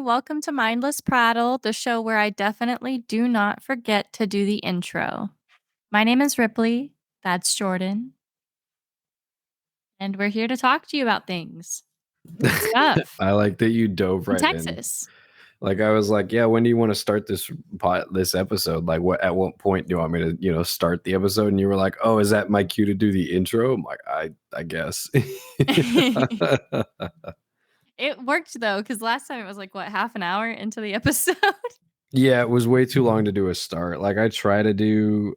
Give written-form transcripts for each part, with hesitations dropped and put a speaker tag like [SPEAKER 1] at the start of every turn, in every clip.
[SPEAKER 1] welcome to Mindless Prattle, the show where I definitely do not forget to do the intro. My name is Ripley, that's Jordan, and we're here to talk to you about things and stuff
[SPEAKER 2] I like that you dove
[SPEAKER 1] in
[SPEAKER 2] right in.
[SPEAKER 1] Texas.
[SPEAKER 2] Like I was like, yeah, when do you want to start this episode? Like at what point do you want me to, start the episode? And you were like, oh, is that my cue to do the intro? I'm like, I guess.
[SPEAKER 1] It worked though, because last time it was like, what, half an hour into the episode?
[SPEAKER 2] Yeah, it was way too long to do a start. Like I try to do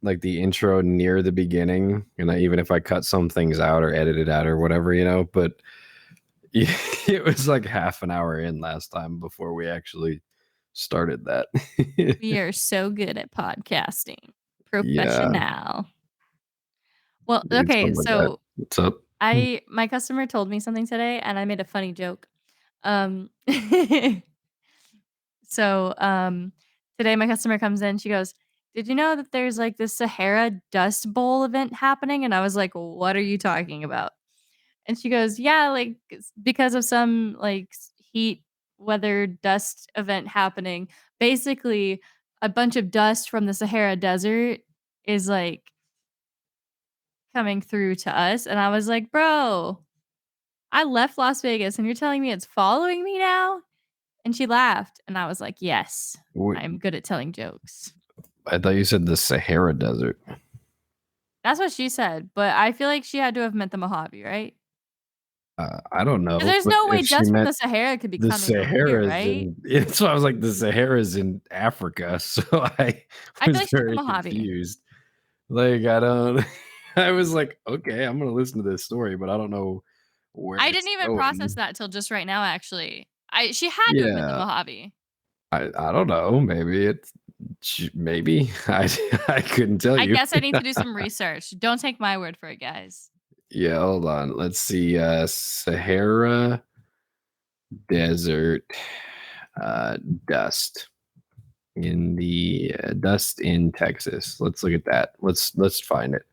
[SPEAKER 2] like the intro near the beginning, and even if I cut some things out or edit it out or whatever, but it was like half an hour in last time before we actually started that.
[SPEAKER 1] We are so good at podcasting.
[SPEAKER 2] Yeah,
[SPEAKER 1] Professional. Well,
[SPEAKER 2] it's
[SPEAKER 1] okay,
[SPEAKER 2] something like that.
[SPEAKER 1] so
[SPEAKER 2] What's up?
[SPEAKER 1] my customer told me something today and I made a funny joke. Um So, today my customer comes in, she goes, "Did you know that there's, like, this Sahara Dust Bowl event happening?" And I was like, "What are you talking about?" And she goes, "Yeah, like, it's because of some, like, heat weather dust event happening. Basically, a bunch of dust from the Sahara Desert is, like, coming through to us." And I was like, "Bro, I left Las Vegas and you're telling me it's following me now?" And she laughed, and I was like, "Yes,
[SPEAKER 2] Wait,
[SPEAKER 1] I'm good at telling jokes."
[SPEAKER 2] I thought you said the Sahara Desert.
[SPEAKER 1] That's what she said, but I feel like she had to have meant the Mojave, right?
[SPEAKER 2] I don't
[SPEAKER 1] 'Cause
[SPEAKER 2] know,
[SPEAKER 1] there's
[SPEAKER 2] but
[SPEAKER 1] no way
[SPEAKER 2] if she
[SPEAKER 1] dust from
[SPEAKER 2] meant
[SPEAKER 1] the Sahara could be
[SPEAKER 2] the
[SPEAKER 1] coming over here,
[SPEAKER 2] Sahara's
[SPEAKER 1] right?
[SPEAKER 2] in, so I was like, the Sahara's in Africa, so I
[SPEAKER 1] I feel
[SPEAKER 2] was
[SPEAKER 1] like she meant the
[SPEAKER 2] very
[SPEAKER 1] Mojave.
[SPEAKER 2] confused. Like, I don't, I was like, okay, I'm gonna listen to this story, but I don't know where
[SPEAKER 1] I
[SPEAKER 2] it's
[SPEAKER 1] didn't even process
[SPEAKER 2] going.
[SPEAKER 1] that till just right now, actually. She had to have meant the
[SPEAKER 2] Yeah,
[SPEAKER 1] Mojave.
[SPEAKER 2] I don't know. Maybe maybe I couldn't tell
[SPEAKER 1] I
[SPEAKER 2] you.
[SPEAKER 1] guess I need to do some research. Don't take my word for it, guys.
[SPEAKER 2] Yeah, hold on. Let's see. Sahara Desert uh, dust in the dust in Texas. Let's look at that. Let's find it.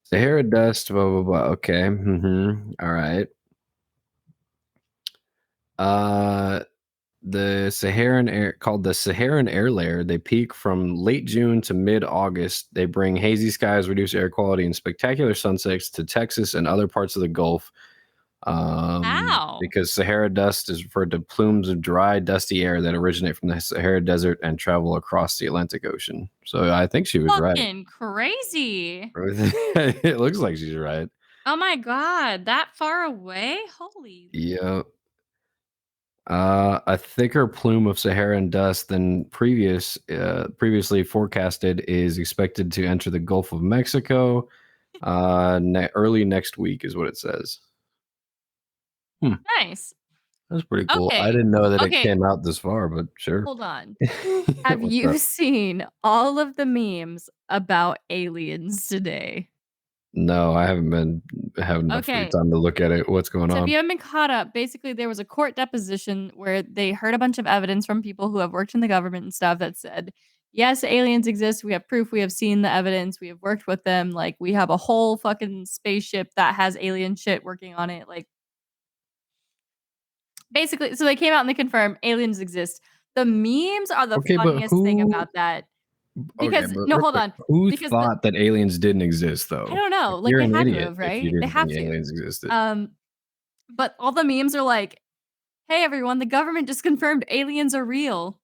[SPEAKER 2] Sahara dust. Blah blah blah. Okay. All right. Uh, the Saharan air called the Saharan air layer. They peak from late June to mid August. They bring hazy skies, reduced air quality, and spectacular sunsets to Texas and other parts of the Gulf.
[SPEAKER 1] Ow.
[SPEAKER 2] Because Sahara dust is referred to plumes of dry, dusty air that originate from the Sahara Desert and travel across the Atlantic Ocean. So I think she was right.
[SPEAKER 1] Fucking crazy.
[SPEAKER 2] It looks like she's right.
[SPEAKER 1] Oh my god, that far away? Holy.
[SPEAKER 2] Yeah. A thicker plume of Saharan dust than previously forecasted is expected to enter the Gulf of Mexico early next week, is what it says.
[SPEAKER 1] Nice.
[SPEAKER 2] That's pretty cool. I
[SPEAKER 1] Okay.
[SPEAKER 2] didn't know that it
[SPEAKER 1] Okay,
[SPEAKER 2] came out this far, but sure.
[SPEAKER 1] hold on. Have
[SPEAKER 2] What's
[SPEAKER 1] you
[SPEAKER 2] up?
[SPEAKER 1] seen all of the memes about aliens today?
[SPEAKER 2] No, I haven't been having enough free
[SPEAKER 1] Okay.
[SPEAKER 2] time to look at it. What's going
[SPEAKER 1] So if
[SPEAKER 2] on?
[SPEAKER 1] you haven't been caught up, basically there was a court deposition where they heard a bunch of evidence from people who have worked in the government and stuff that said, yes, aliens exist. We have proof. We have seen the evidence. We have worked with them. Like we have a whole fucking spaceship that has alien shit working on it. Like basically, so they came out and they confirmed aliens exist. The memes are the
[SPEAKER 2] Okay, but
[SPEAKER 1] funniest thing
[SPEAKER 2] who?
[SPEAKER 1] about that
[SPEAKER 2] Okay,
[SPEAKER 1] because
[SPEAKER 2] but
[SPEAKER 1] no,
[SPEAKER 2] real
[SPEAKER 1] hold
[SPEAKER 2] quick,
[SPEAKER 1] on.
[SPEAKER 2] who
[SPEAKER 1] Because the
[SPEAKER 2] thought that aliens didn't exist
[SPEAKER 1] I
[SPEAKER 2] though?
[SPEAKER 1] don't
[SPEAKER 2] Like,
[SPEAKER 1] know, like
[SPEAKER 2] you're
[SPEAKER 1] they
[SPEAKER 2] an
[SPEAKER 1] had to
[SPEAKER 2] idiot
[SPEAKER 1] have,
[SPEAKER 2] if you
[SPEAKER 1] right? They
[SPEAKER 2] didn't think
[SPEAKER 1] have to.
[SPEAKER 2] aliens existed.
[SPEAKER 1] Um, but all the memes are like, "Hey everyone, the government just confirmed aliens are real."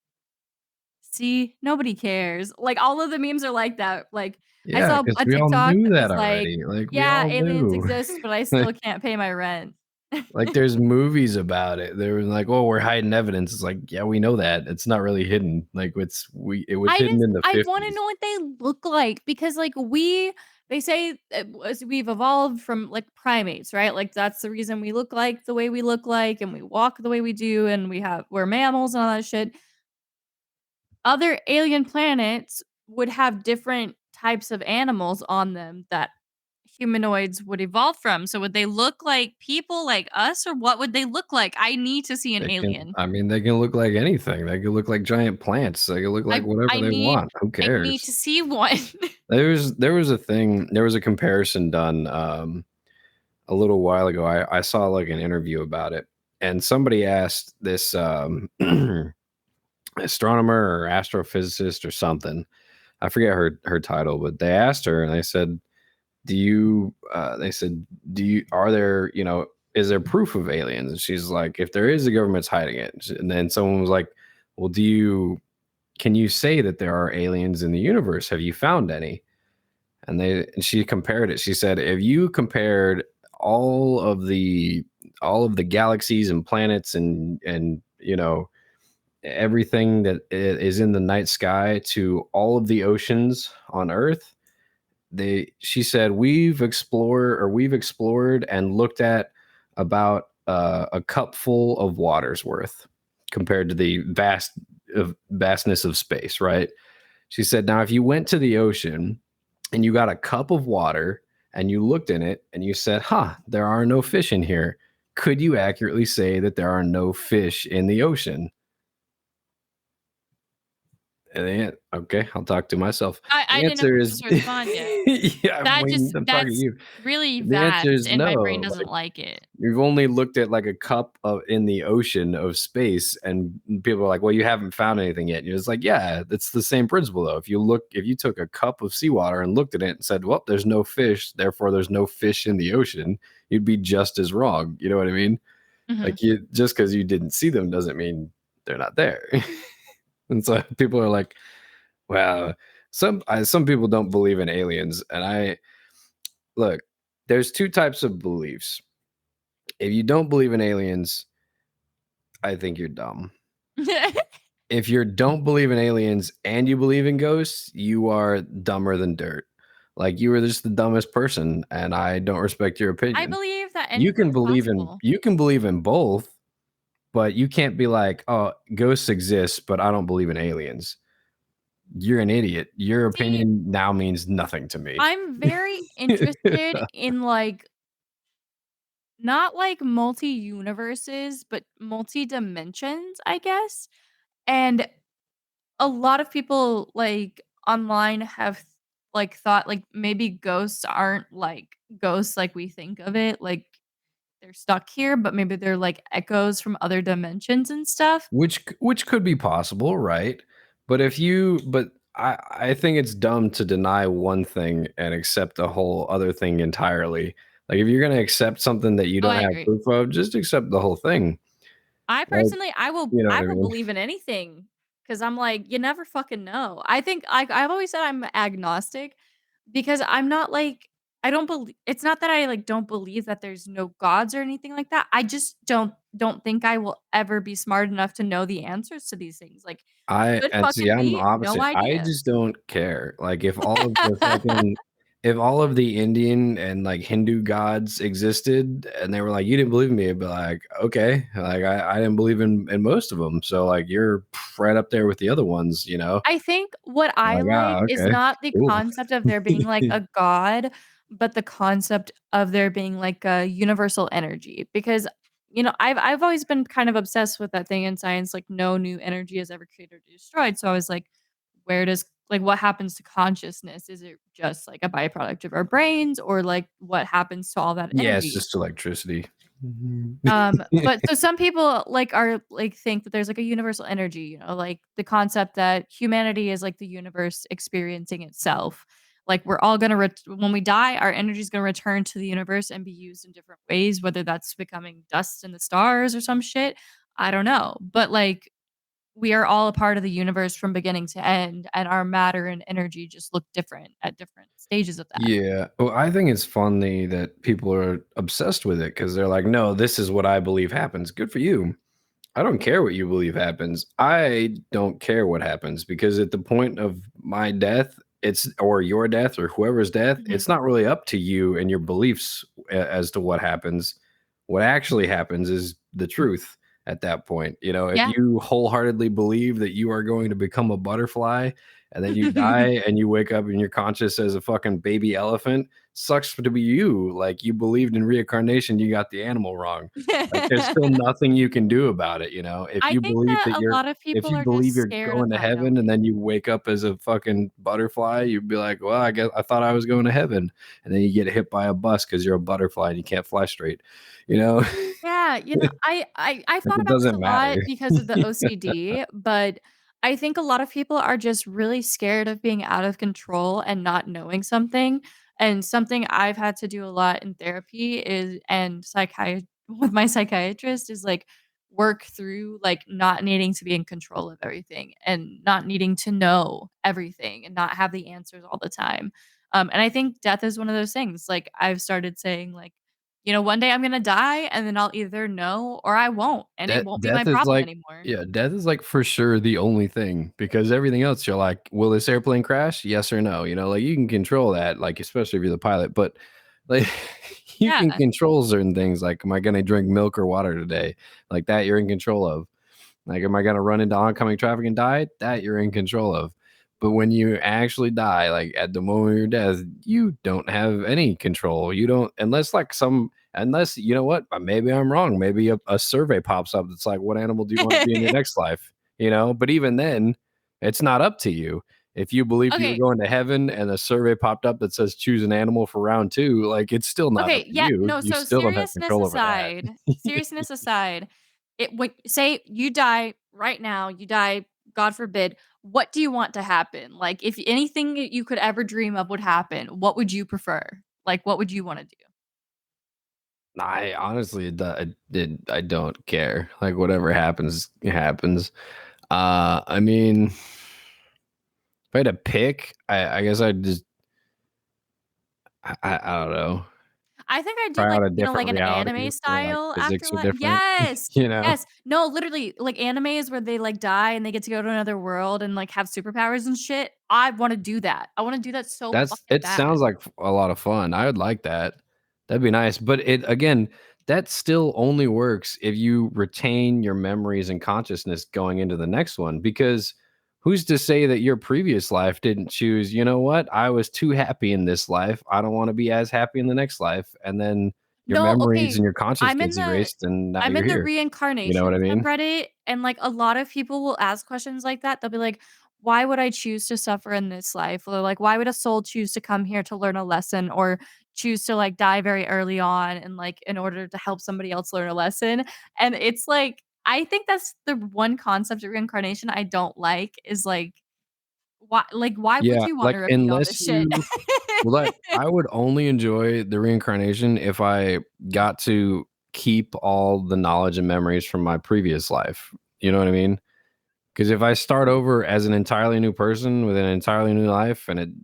[SPEAKER 1] See, nobody cares. Like all of the memes are like that. Like I
[SPEAKER 2] Yeah,
[SPEAKER 1] saw
[SPEAKER 2] because
[SPEAKER 1] a
[SPEAKER 2] we all
[SPEAKER 1] TikTok
[SPEAKER 2] knew
[SPEAKER 1] that
[SPEAKER 2] that
[SPEAKER 1] was like,
[SPEAKER 2] already. Like we
[SPEAKER 1] "Yeah,
[SPEAKER 2] all
[SPEAKER 1] aliens
[SPEAKER 2] knew.
[SPEAKER 1] exist, but I still can't pay my rent."
[SPEAKER 2] Like there's movies about it. They were like, "Oh, we're hiding evidence." It's like, yeah, we know that. It's not really hidden. Like it was hidden in the
[SPEAKER 1] I wanna
[SPEAKER 2] 50s.
[SPEAKER 1] know what they look like because, like, they say, as we've evolved from, like, primates, right? Like, that's the reason we look like the way we look like, and we walk the way we do, and we're mammals and all that shit. Other alien planets would have different types of animals on them that humanoids would evolve from. So would they look like people like us, or what would they look like? I need to see an alien.
[SPEAKER 2] They can look like anything. They can look like giant plants. They can look like whatever they want. Who
[SPEAKER 1] I need
[SPEAKER 2] cares?
[SPEAKER 1] to see one.
[SPEAKER 2] There was a comparison done a little while ago. I saw like an interview about it, and somebody asked this astronomer or astrophysicist or something. I forget her title, but they asked her and they said, "Do you?" They said, "Do you? Are there? You know, is there proof of aliens?" And she's like, "If there is, the government's hiding it." And then someone was like, "Well, do you? Can you say that there are aliens in the universe? Have you found any?" And she compared it. She said, "If you compared all of the galaxies and planets and you know everything that is in the night sky to all of the oceans on Earth, she said we've explored and looked at about a cup full of water's worth compared to the vastness of space, right?" She said, "Now if you went to the ocean and you got a cup of water and you looked in it and you said, huh, there are no fish in here, could you accurately say that there are no fish in the ocean?" And okay, I'll talk to myself.
[SPEAKER 1] I
[SPEAKER 2] The
[SPEAKER 1] didn't know if
[SPEAKER 2] answer
[SPEAKER 1] you're
[SPEAKER 2] is
[SPEAKER 1] supposed to respond yet.
[SPEAKER 2] yeah,
[SPEAKER 1] That just
[SPEAKER 2] I'm talking to
[SPEAKER 1] that's
[SPEAKER 2] you.
[SPEAKER 1] really
[SPEAKER 2] The answer
[SPEAKER 1] vast,
[SPEAKER 2] is
[SPEAKER 1] and my brain
[SPEAKER 2] no.
[SPEAKER 1] doesn't
[SPEAKER 2] Like,
[SPEAKER 1] like it.
[SPEAKER 2] you've only looked at like a cup of in the ocean of space, and people are like, "Well, you haven't found anything yet." And you're just like, "Yeah, that's the same principle, though. If you took a cup of seawater and looked at it and said, well, there's no fish, therefore there's no fish in the ocean,' you'd be just as wrong." You know what I mean?
[SPEAKER 1] Mhm.
[SPEAKER 2] Like, just because you didn't see them doesn't mean they're not there. And so people are like, "Well, some people don't believe in aliens," and I look. There's two types of beliefs. If you don't believe in aliens, I think you're dumb. If you don't believe in aliens and you believe in ghosts, you are dumber than dirt. Like, you are just the dumbest person, and I don't respect your
[SPEAKER 1] I
[SPEAKER 2] opinion.
[SPEAKER 1] believe that anything's possible.
[SPEAKER 2] You can believe in both, but you can't be like, "Oh, ghosts exist, but I don't believe in aliens." You're an idiot. Your
[SPEAKER 1] See,
[SPEAKER 2] opinion now means nothing to me.
[SPEAKER 1] I'm very interested in, like, not, like, multi-universes, but multi-dimensions, I guess, and a lot of people, like, online have, like, thought, like, maybe ghosts aren't, like, ghosts like we think of it, like, they're stuck here, but maybe they're, like, echoes from other dimensions and stuff.
[SPEAKER 2] Which could be possible, right? But I think it's dumb to deny one thing and accept a whole other thing entirely. Like, if you're gonna accept something that you
[SPEAKER 1] Oh,
[SPEAKER 2] don't
[SPEAKER 1] I
[SPEAKER 2] have
[SPEAKER 1] agree.
[SPEAKER 2] proof of, just accept the whole thing.
[SPEAKER 1] I
[SPEAKER 2] Like,
[SPEAKER 1] personally,
[SPEAKER 2] you know what
[SPEAKER 1] I
[SPEAKER 2] I
[SPEAKER 1] will
[SPEAKER 2] mean?
[SPEAKER 1] believe in anything because 'cause I'm like, you never fucking know. I think I've always said I'm agnostic because I'm not like I don't believe. It's not that I, like, don't believe that there's no gods or anything like that. I just don't think I will ever be smart enough to know the answers to these things. Like,
[SPEAKER 2] I
[SPEAKER 1] could
[SPEAKER 2] and see,
[SPEAKER 1] fucking
[SPEAKER 2] I'm the
[SPEAKER 1] be, no
[SPEAKER 2] opposite. I
[SPEAKER 1] idea.
[SPEAKER 2] just don't care. Like, if all of the Indian and, like, Hindu gods existed and they were like, "You didn't believe in me," I'd be like, "Okay." Like, I didn't believe in most of them. So, like, you're right up there with the other ones, you know?
[SPEAKER 1] I think what I
[SPEAKER 2] Like,
[SPEAKER 1] like
[SPEAKER 2] "Ah,
[SPEAKER 1] is
[SPEAKER 2] okay,
[SPEAKER 1] not the
[SPEAKER 2] cool."
[SPEAKER 1] concept of there being, like, a god, but the concept of there being, like, a universal energy, because, I've always been kind of obsessed with that thing in science, like, no new energy is ever created or destroyed, so I was like, where does like, what happens to consciousness? Is it just, like, a byproduct of our brains, or, like, what happens to all that
[SPEAKER 2] Yeah, it's
[SPEAKER 1] energy?
[SPEAKER 2] just electricity. Mhm.
[SPEAKER 1] But so some people, like, are like, think that there's, like, a universal energy, like, the concept that humanity is, like, the universe experiencing itself. Like, we're all gonna when we die, our energy is gonna return to the universe and be used in different ways, whether that's becoming dust in the stars or some shit, I don't know. But, like, we are all a part of the universe from beginning to end, and our matter and energy just look different at different stages of that.
[SPEAKER 2] Yeah. Well, I think it's funny that people are obsessed with it because 'cause they're like, "No, this is what I believe happens." Good for you. I don't care what you believe happens. I don't care what happens because at the point of my death, it's or your death or whoever's death,
[SPEAKER 1] Mhm.
[SPEAKER 2] it's not really up to you and your beliefs as to what happens. What actually happens is the truth at that point. You know, if
[SPEAKER 1] Yeah.
[SPEAKER 2] you wholeheartedly believe that you are going to become a butterfly and then you die and you wake up and you're conscious as a fucking baby elephant, sucks to be you. Like, you believed in reincarnation, you got the animal wrong. Like, there's still nothing you can do about it, you know?
[SPEAKER 1] I think that a lot of
[SPEAKER 2] If
[SPEAKER 1] people
[SPEAKER 2] you
[SPEAKER 1] are
[SPEAKER 2] believe
[SPEAKER 1] just
[SPEAKER 2] you're
[SPEAKER 1] scared of
[SPEAKER 2] going to heaven and
[SPEAKER 1] unknowing.
[SPEAKER 2] then you wake up as a fucking butterfly, you'd be like, "Well, I guess I thought I was going to heaven." And then you get hit by a bus because 'cause you're a butterfly and you can't fly straight, you know?
[SPEAKER 1] Yeah, Yeah, I thought
[SPEAKER 2] It
[SPEAKER 1] about this
[SPEAKER 2] doesn't
[SPEAKER 1] a lot
[SPEAKER 2] matter.
[SPEAKER 1] because of the OCD, but I think a lot of people are just really scared of being out of control and not knowing something, and something I've had to do a lot in therapy is and with my psychiatrist is, like, work through, like, not needing to be in control of everything and not needing to know everything and not have the answers all the time. And I think death is one of those things, like, I've started saying, like, one day I'm gonna die, and then I'll either know or I won't, and it won't be my
[SPEAKER 2] Death is
[SPEAKER 1] problem
[SPEAKER 2] like
[SPEAKER 1] anymore.
[SPEAKER 2] yeah, death is like for sure the only thing because everything else you're like, will this airplane crash? Yes or no. You know, like you can control that, like especially if you're the pilot, but like you can
[SPEAKER 1] Yeah.
[SPEAKER 2] control certain things like am I gonna drink milk or water today? Like that you're in control of. Like, am I gonna run into oncoming traffic and die? That you're in control of. But when you actually die, like at the moment of your death, you don't have any control. You don't unless you know what, maybe I'm wrong. Maybe a survey pops up that's like, what animal do you want to be in your next life? You know, but even then, it's not up to you. If you believed you were
[SPEAKER 1] Okay,
[SPEAKER 2] going to heaven and a survey popped up that says choose an animal for round two, like it's still not up
[SPEAKER 1] okay,
[SPEAKER 2] to
[SPEAKER 1] yeah,
[SPEAKER 2] you.
[SPEAKER 1] no,
[SPEAKER 2] You
[SPEAKER 1] so
[SPEAKER 2] still don't have control over that.
[SPEAKER 1] seriousness aside, it when say you die right now, you die, God forbid, what do you want to happen? Like, if anything that you could ever dream of would happen, what would you prefer? Like, what would you wanna do?
[SPEAKER 2] I honestly, I don't care. Like whatever happens, happens. I mean, if I had to pick, I guess I'd just, I don't know,
[SPEAKER 1] I think I do
[SPEAKER 2] try
[SPEAKER 1] like,
[SPEAKER 2] out a different
[SPEAKER 1] like an
[SPEAKER 2] reality
[SPEAKER 1] anime
[SPEAKER 2] where like
[SPEAKER 1] style
[SPEAKER 2] physics are
[SPEAKER 1] afterlife.
[SPEAKER 2] different.
[SPEAKER 1] Yes!
[SPEAKER 2] You know,
[SPEAKER 1] Yes. No, literally, like animes where they, like, die and they get to go to another world and, like, have superpowers and shit. I wanna do that. I wanna do that so fucking
[SPEAKER 2] it
[SPEAKER 1] bad.
[SPEAKER 2] sounds like a lot of fun. I would like that. That'd be nice. But it again, that still only works if you retain your memories and consciousness going into the next one. Because who's to say that your previous life didn't choose, you know what? I was too happy in this life. I don't want to be as happy in the next life. And then your
[SPEAKER 1] No,
[SPEAKER 2] memories
[SPEAKER 1] okay.
[SPEAKER 2] and your
[SPEAKER 1] I'm
[SPEAKER 2] consciousness
[SPEAKER 1] in
[SPEAKER 2] gets
[SPEAKER 1] the
[SPEAKER 2] erased and now
[SPEAKER 1] I'm
[SPEAKER 2] you're
[SPEAKER 1] in the
[SPEAKER 2] here. You know what
[SPEAKER 1] reincarnation
[SPEAKER 2] I mean?
[SPEAKER 1] subreddit, and, like, a lot of people will ask questions like that. They'll be like, "Why would I choose to suffer in this life?" Or, like, "Why would a soul choose to come here to learn a lesson or choose to, like, die very early on and, like, in order to help somebody else learn a lesson?" And it's like, I think that's the one concept of reincarnation I don't like is, why would
[SPEAKER 2] Yeah,
[SPEAKER 1] you wanna
[SPEAKER 2] like,
[SPEAKER 1] repeat all
[SPEAKER 2] unless
[SPEAKER 1] this shit?
[SPEAKER 2] you well, like, I would only enjoy the reincarnation if I got to keep all the knowledge and memories from my previous life, you know what I mean? Because if I start over as an entirely new person with an entirely new life and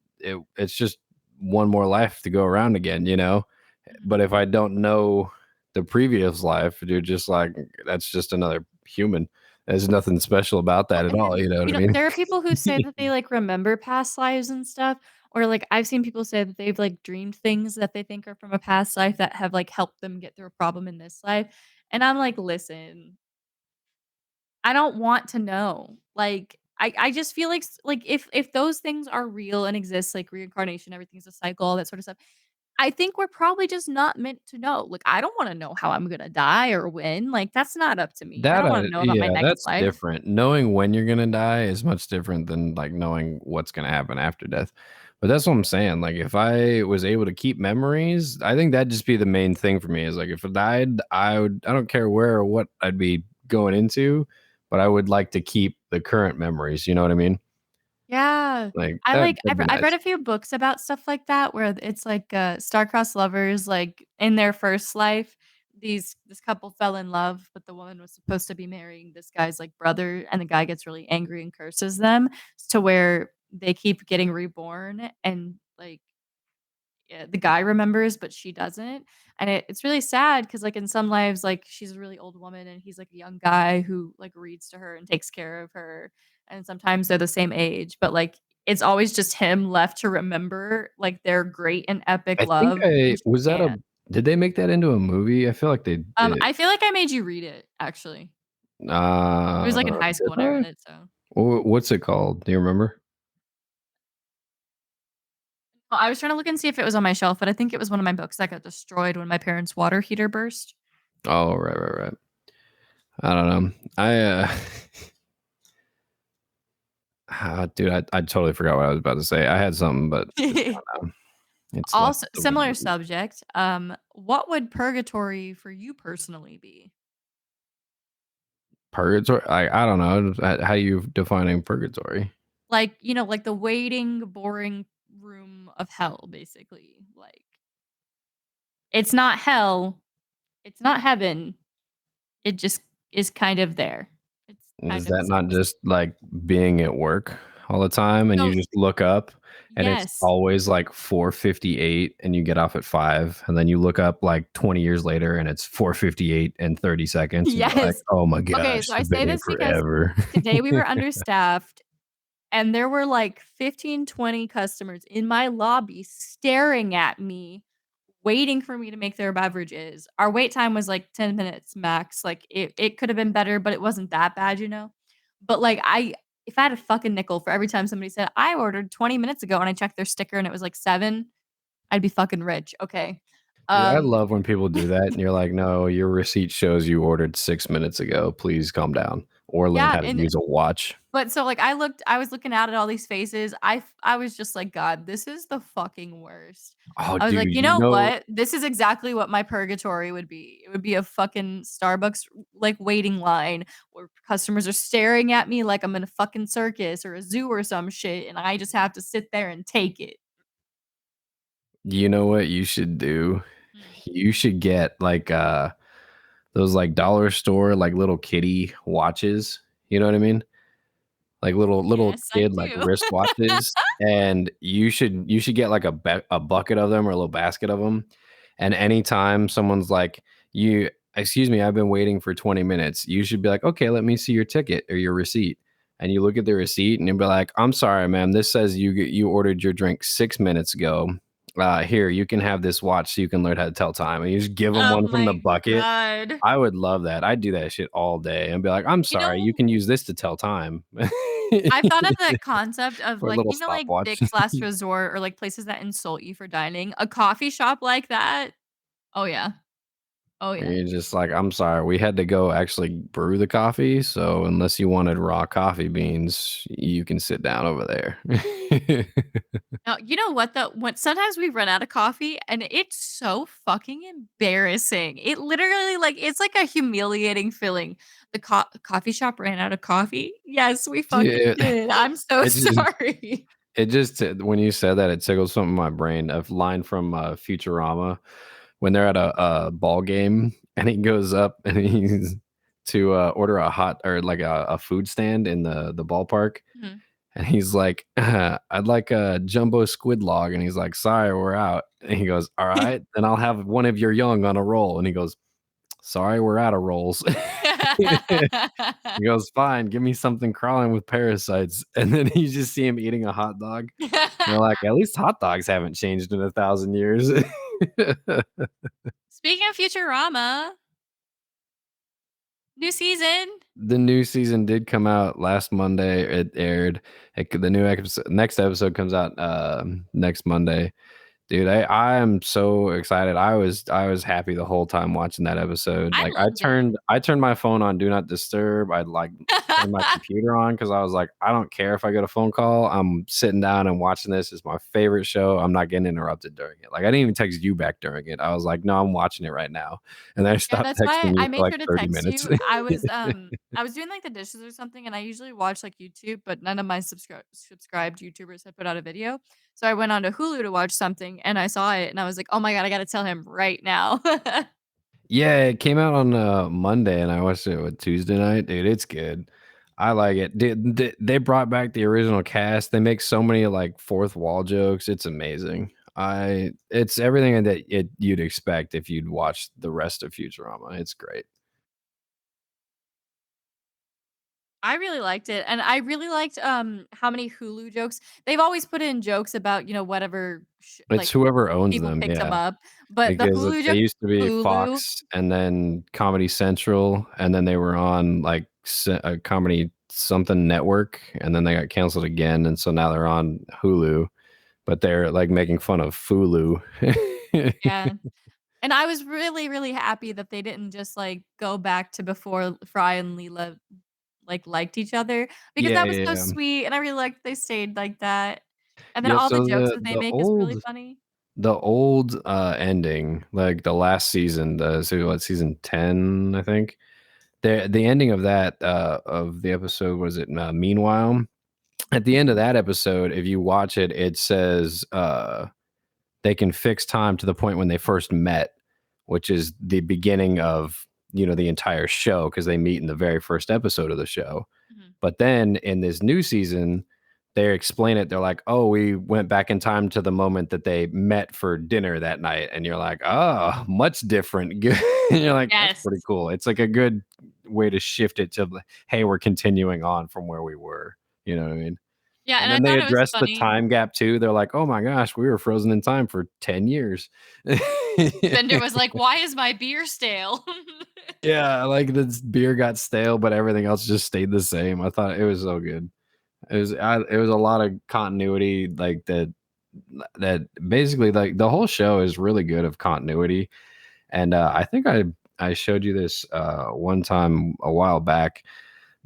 [SPEAKER 2] it's just one more life to go around again, you know?
[SPEAKER 1] Mhm.
[SPEAKER 2] But if I don't know the previous life, you're just like, that's just another human. There's nothing special about
[SPEAKER 1] Well,
[SPEAKER 2] that at
[SPEAKER 1] and
[SPEAKER 2] all,
[SPEAKER 1] then,
[SPEAKER 2] you know what I mean?
[SPEAKER 1] there are people who say that they, like, remember past lives and stuff, or, like, I've seen people say that they've, like, dreamed things that they think are from a past life that have, like, helped them get through a problem in this life, and I'm like, "Listen, I don't want to know." Like, I just feel like if those things are real and exist, like reincarnation, everything's a cycle, all that sort of stuff, I think we're probably just not meant to know. Like, I don't wanna know how I'm gonna die or when, like, that's not up to me. I don't wanna know about my
[SPEAKER 2] Yeah,
[SPEAKER 1] next
[SPEAKER 2] that's
[SPEAKER 1] life.
[SPEAKER 2] different. Knowing when you're gonna die is much different than, like, knowing what's gonna happen after death. But that's what I'm saying, like, if I was able to keep memories, I think that'd just be the main thing for me is, like, if I died, I don't care where or what I'd be going into, but I would like to keep the current memories, you know what I mean?
[SPEAKER 1] Yeah.
[SPEAKER 2] Like,
[SPEAKER 1] I've
[SPEAKER 2] that'd be
[SPEAKER 1] I've read
[SPEAKER 2] nice.
[SPEAKER 1] a few books about stuff like that where it's like, star-crossed lovers, like, in their first life, this couple fell in love, but the woman was supposed to be marrying this guy's, like, brother, and the guy gets really angry and curses them to where they keep getting reborn and, like, yeah, the guy remembers, but she doesn't, and it's really sad because, like, in some lives, like, she's a really old woman and he's, like, a young guy who, like, reads to her and takes care of her, and sometimes they're the same age, but, like, it's always just him left to remember, like, their great and epic
[SPEAKER 2] I think
[SPEAKER 1] love,
[SPEAKER 2] I
[SPEAKER 1] and she
[SPEAKER 2] was that a
[SPEAKER 1] can't.
[SPEAKER 2] did they make that into a movie? I feel like they did.
[SPEAKER 1] I feel like I made you read it, actually. It was,
[SPEAKER 2] Uh,
[SPEAKER 1] like, in high
[SPEAKER 2] did
[SPEAKER 1] school when I
[SPEAKER 2] I?
[SPEAKER 1] read it, so
[SPEAKER 2] What's it called? Do you remember?
[SPEAKER 1] well, I was trying to look and see if it was on my shelf, but I think it was one of my books that got destroyed when my parents' water heater burst.
[SPEAKER 2] Oh, right, right, right. I don't know. Dude, I totally forgot what I was about to say. I had something, but it's gone now. It's left
[SPEAKER 1] Also
[SPEAKER 2] the
[SPEAKER 1] similar
[SPEAKER 2] window.
[SPEAKER 1] subject, what would purgatory for you personally be?
[SPEAKER 2] Purgatory? I don't know. How you defining purgatory?
[SPEAKER 1] Like, like the waiting, boring room of hell, basically. Like, it's not hell, it's not heaven, it just is kind of there. It's
[SPEAKER 2] Is
[SPEAKER 1] kind of a
[SPEAKER 2] that not
[SPEAKER 1] space.
[SPEAKER 2] just like being at work all the time and you
[SPEAKER 1] So
[SPEAKER 2] just look up and it's
[SPEAKER 1] yes.
[SPEAKER 2] always like 4:58 and you get off at 5 and then you look up like 20 years later and it's 4:58 and 30 seconds and you're like,
[SPEAKER 1] Yes.
[SPEAKER 2] "Oh my
[SPEAKER 1] Okay,
[SPEAKER 2] gosh,
[SPEAKER 1] so I
[SPEAKER 2] I've
[SPEAKER 1] say
[SPEAKER 2] been here
[SPEAKER 1] this because
[SPEAKER 2] forever."
[SPEAKER 1] today we were understaffed and there were like 15, 20 customers in my lobby staring at me, waiting for me to make their beverages. Our wait time was like 10 minutes max. Like it could have been better, but it wasn't that bad, you know? But like if I had a fucking nickel for every time somebody said, I ordered 20 minutes ago and I checked their sticker and it was like 7, I'd be fucking rich. Okay.
[SPEAKER 2] Dude, I
[SPEAKER 1] Um
[SPEAKER 2] love when people do that and you're like, "No, your receipt shows you ordered 6 minutes ago. Please calm down or learn
[SPEAKER 1] yeah,
[SPEAKER 2] how to
[SPEAKER 1] and
[SPEAKER 2] use a watch."
[SPEAKER 1] but so, like, I was looking out at all these faces. I was just like, "God, this is the fucking worst."
[SPEAKER 2] Oh,
[SPEAKER 1] I was like,
[SPEAKER 2] dude,
[SPEAKER 1] "You
[SPEAKER 2] you
[SPEAKER 1] know
[SPEAKER 2] know
[SPEAKER 1] what? This is exactly what my purgatory would be." It would be a fucking Starbucks, like, waiting line where customers are staring at me like I'm in a fucking circus or a zoo or some shit, and I just have to sit there and take it.
[SPEAKER 2] you know what you should do?
[SPEAKER 1] Mm.
[SPEAKER 2] You should get, like, those, like, dollar store, like, little kitty watches, you know what I mean? Like, little
[SPEAKER 1] Yes, I
[SPEAKER 2] kid, like,
[SPEAKER 1] do.
[SPEAKER 2] wristwatches, and you should get, like, a bucket of them or a little basket of them, and anytime someone's like, "You excuse me, I've been waiting for 20 minutes," you should be like, "Okay, let me see your ticket or your receipt," and you look at the receipt, and you'll be like, "I'm sorry, ma'am, this says you ordered your drink 6 minutes ago. Here, you can have this watch so you can learn how to tell time," and you just give them
[SPEAKER 1] Oh
[SPEAKER 2] one from the
[SPEAKER 1] my
[SPEAKER 2] bucket.
[SPEAKER 1] god.
[SPEAKER 2] I would love that. I'd do that shit all day and be like, "I'm
[SPEAKER 1] You
[SPEAKER 2] sorry, you
[SPEAKER 1] know
[SPEAKER 2] can use this to tell time."
[SPEAKER 1] I've thought of the concept of,
[SPEAKER 2] Or a
[SPEAKER 1] like,
[SPEAKER 2] little
[SPEAKER 1] like
[SPEAKER 2] stopwatch.
[SPEAKER 1] Dick's Last Resort or, like, places that insult you for dining. A coffee shop like that? Oh, yeah. Oh,
[SPEAKER 2] Where
[SPEAKER 1] yeah.
[SPEAKER 2] you're just like, "I'm sorry, we had to go actually brew the coffee, so unless you wanted raw coffee beans, you can sit down over there."
[SPEAKER 1] Now, you know what, though? When sometimes we run out of coffee, and it's so fucking embarrassing. It literally, like it's like a humiliating feeling. The coffee shop ran out of coffee? Yes, we fucking
[SPEAKER 2] Dude,
[SPEAKER 1] did. I'm so
[SPEAKER 2] it just
[SPEAKER 1] sorry.
[SPEAKER 2] when you said that, it tickled something in my brain. A line from, Futurama when they're at a ball game, and he goes up and he's to, order a hot or like a food stand in the ballpark.
[SPEAKER 1] Mhm.
[SPEAKER 2] And he's like, "I'd like a jumbo squid log." And he's like, "Sorry, we're out." And he goes, "All right, then I'll have one of your young on a roll." And he goes, "Sorry, we're out of rolls." He goes, "Fine, give me something crawling with parasites." And then you just see him eating a hot dog. You're like, "At least hot dogs haven't changed in 1,000 years."
[SPEAKER 1] Speaking of Futurama, new season.
[SPEAKER 2] The new season did come out last Monday. It aired. The new next episode comes out next Monday. Dude, I am so excited. I was happy the whole time watching that episode.
[SPEAKER 1] I
[SPEAKER 2] Like
[SPEAKER 1] loved it.
[SPEAKER 2] I turned my phone on do not disturb. I'd like turn my computer on because I was like, I don't care if I get a phone call. I'm sitting down and watching this. It's my favorite show. I'm not getting interrupted during it. Like I didn't even text you back during it. I was like, no, I'm watching it right now. And then I
[SPEAKER 1] Yeah,
[SPEAKER 2] stopped
[SPEAKER 1] that's why
[SPEAKER 2] texting you
[SPEAKER 1] I
[SPEAKER 2] for
[SPEAKER 1] made
[SPEAKER 2] like
[SPEAKER 1] sure to
[SPEAKER 2] 30
[SPEAKER 1] text
[SPEAKER 2] minutes.
[SPEAKER 1] you. I was doing, like, the dishes or something, and I usually watch, like, YouTube, but none of my subscribed YouTubers had put out a video. So I went on to Hulu to watch something, and I saw it, and I was like, "Oh my god, I gotta tell him right now."
[SPEAKER 2] Yeah, it came out on Monday, and I watched it with Tuesday night. Dude, it's good. I like it. They brought back the original cast. They make so many like fourth wall jokes. It's amazing. It's everything that you'd expect if you'd watched the rest of Futurama. It's great.
[SPEAKER 1] I really liked it, and I really liked, how many Hulu jokes they've always put in jokes about, whatever
[SPEAKER 2] It's
[SPEAKER 1] like,
[SPEAKER 2] whoever owns
[SPEAKER 1] people
[SPEAKER 2] them,
[SPEAKER 1] picked them
[SPEAKER 2] yeah,
[SPEAKER 1] up, but the
[SPEAKER 2] because
[SPEAKER 1] Hulu
[SPEAKER 2] they
[SPEAKER 1] joke
[SPEAKER 2] used to be
[SPEAKER 1] Hulu.
[SPEAKER 2] Fox, and then Comedy Central, and then they were on like a comedy something network, and then they got canceled again, and so now they're on Hulu. But they're, like, making fun of Fulu.
[SPEAKER 1] Yeah. And I was really, really happy that they didn't just, like, go back to before Fry and Leela, like, liked each other, because
[SPEAKER 2] Yeah,
[SPEAKER 1] that was
[SPEAKER 2] yeah,
[SPEAKER 1] so
[SPEAKER 2] yeah.
[SPEAKER 1] sweet, and I really liked they stayed like that. And then
[SPEAKER 2] Yeah,
[SPEAKER 1] all the
[SPEAKER 2] so
[SPEAKER 1] jokes that they make is really funny.
[SPEAKER 2] the old, ending, like, the last season, the so what, season 10, I think? the ending of that of the episode was it meanwhile at the end of
[SPEAKER 1] Mhm.
[SPEAKER 2] that episode, if you watch it, it says they can fix time to the point when they first met, which is the beginning of the entire show because they meet in the very first episode of the show.
[SPEAKER 1] Mhm.
[SPEAKER 2] But then in this new season, they explain it. They're like, "Oh, we went back in time to the moment that they met for dinner that night," and you're like, "Oh, much different." And you're like, "That's
[SPEAKER 1] Yes.
[SPEAKER 2] pretty cool." It's like a good way to shift it to, "Hey, we're continuing on from where we were." You know what I mean?
[SPEAKER 1] Yeah,
[SPEAKER 2] And
[SPEAKER 1] and I
[SPEAKER 2] then they
[SPEAKER 1] thought it was
[SPEAKER 2] address the
[SPEAKER 1] funny.
[SPEAKER 2] time gap too. They're like, "Oh my gosh, we were frozen in time for 10 years."
[SPEAKER 1] Bender was like, "Why is my beer stale?"
[SPEAKER 2] Yeah, like this beer got stale, but everything else just stayed the same. I thought it was so good. It was a lot of continuity like that basically like the whole show is really good of continuity. And I think I showed you this one time a while back,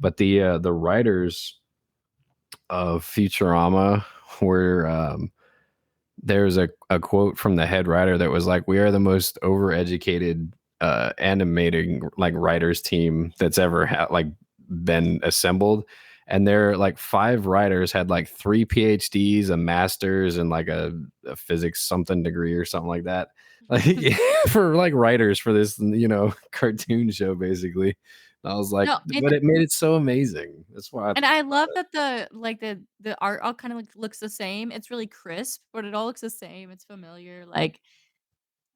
[SPEAKER 2] but the writers of Futurama were there's a quote from the head writer that was like, "We are the most overeducated animating like writers team that's ever like been assembled." And their like five writers had like three PhDs, a master's, and like a physics something degree or something like that. Like for like writers for this, cartoon show, basically. And I was like,
[SPEAKER 1] No,
[SPEAKER 2] but it made it so amazing. That's why I
[SPEAKER 1] and
[SPEAKER 2] thought
[SPEAKER 1] I
[SPEAKER 2] about
[SPEAKER 1] love
[SPEAKER 2] it.
[SPEAKER 1] that the art all kinda, like, looks the same. It's really crisp, but it all looks the same. It's familiar, like,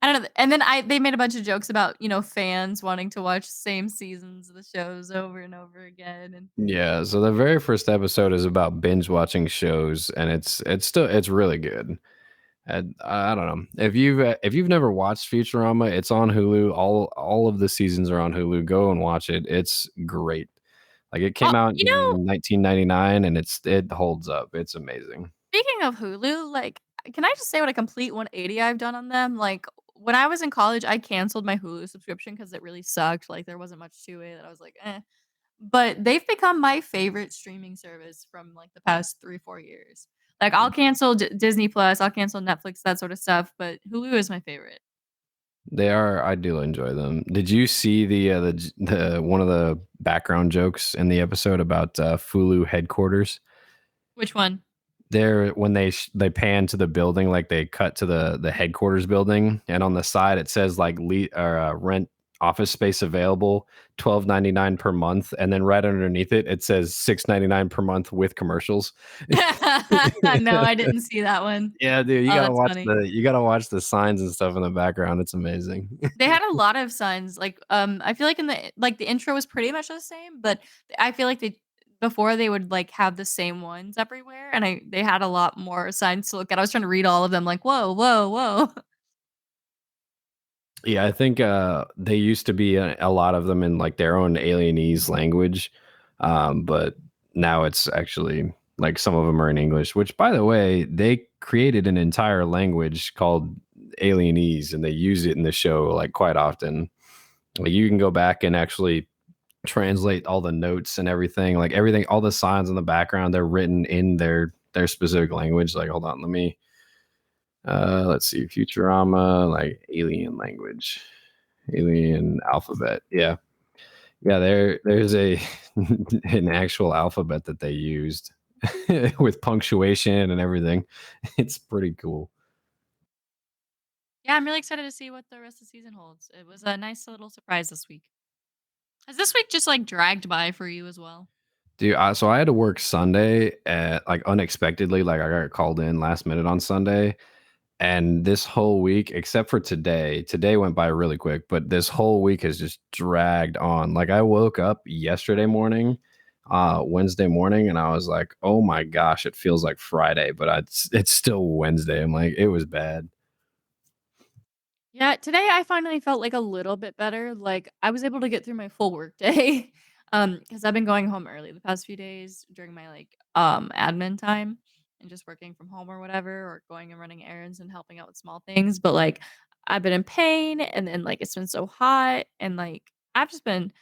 [SPEAKER 1] I don't know, and then they made a bunch of jokes about, fans wanting to watch same seasons of the shows over and over again, and
[SPEAKER 2] Yeah, so the very first episode is about binge watching shows, and it's really good. And I don't know if you've never watched Futurama, it's on Hulu. All of the seasons are on Hulu. Go and watch it. It's great. Like it
[SPEAKER 1] oh,
[SPEAKER 2] came out in 1999, and it holds up. It's amazing.
[SPEAKER 1] speaking of Hulu, like, can I just say what a complete 180 I've done on them? Like, when I was in college, I canceled my Hulu subscription because it really sucked, like, there wasn't much to it, I was like, "Eh." But they've become my favorite streaming service from, like, the past 3, 4 years. Like, I'll cancel Disney Plus, I'll cancel Netflix, that sort of stuff, but Hulu is my favorite.
[SPEAKER 2] They are. I do enjoy them. Did you see the one of the background jokes in the episode about Hulu headquarters?
[SPEAKER 1] Which one?
[SPEAKER 2] There when they pan to the building, like they cut to the headquarters building, and on the side it says like rent office space available, 12.99 per month, and then right underneath it it says 6.99 per month with commercials.
[SPEAKER 1] No, I didn't see that one.
[SPEAKER 2] Yeah, dude,
[SPEAKER 1] Oh, that's funny.
[SPEAKER 2] you gotta watch the signs and stuff in the background. It's amazing.
[SPEAKER 1] They had a lot of signs, like, I feel like the intro was pretty much the same, but I feel like before they would, like, have the same ones everywhere, and they had a lot more signs to look at. I was trying to read all of them like, "Whoa, whoa, whoa."
[SPEAKER 2] Yeah, I think they used to be a lot of them in like their own alienese language, but now it's actually like some of them are in English. Which, by the way, they created an entire language called alienese, and they use it in the show like quite often. Like you can go back and actually translate all the notes and everything, like everything, all the signs in the background, they're written in their specific language. Like, hold on, let me let's see, Futurama, like alien language. Alien alphabet. Yeah. Yeah, there's a an actual alphabet that they used with punctuation and everything. It's pretty cool.
[SPEAKER 1] Yeah, I'm really excited to see what the rest of the season holds. It was a nice little surprise this week. Has this week just, like, dragged by for you as well?
[SPEAKER 2] Dude, so I had to work Sunday at like unexpectedly, like I got called in last minute on Sunday. And this whole week, except for today went by really quick, but this whole week has just dragged on. Like I woke up yesterday morning, Wednesday morning, and I was like, "Oh my gosh, it feels like Friday, but it's still Wednesday." I'm like, it was bad.
[SPEAKER 1] Yeah, today I finally felt like a little bit better. Like I was able to get through my full work day. Because I've been going home early the past few days during my like admin time and just working from home or whatever, or going and running errands and helping out with small things. But like I've been in pain and then like it's been so hot and like I've just been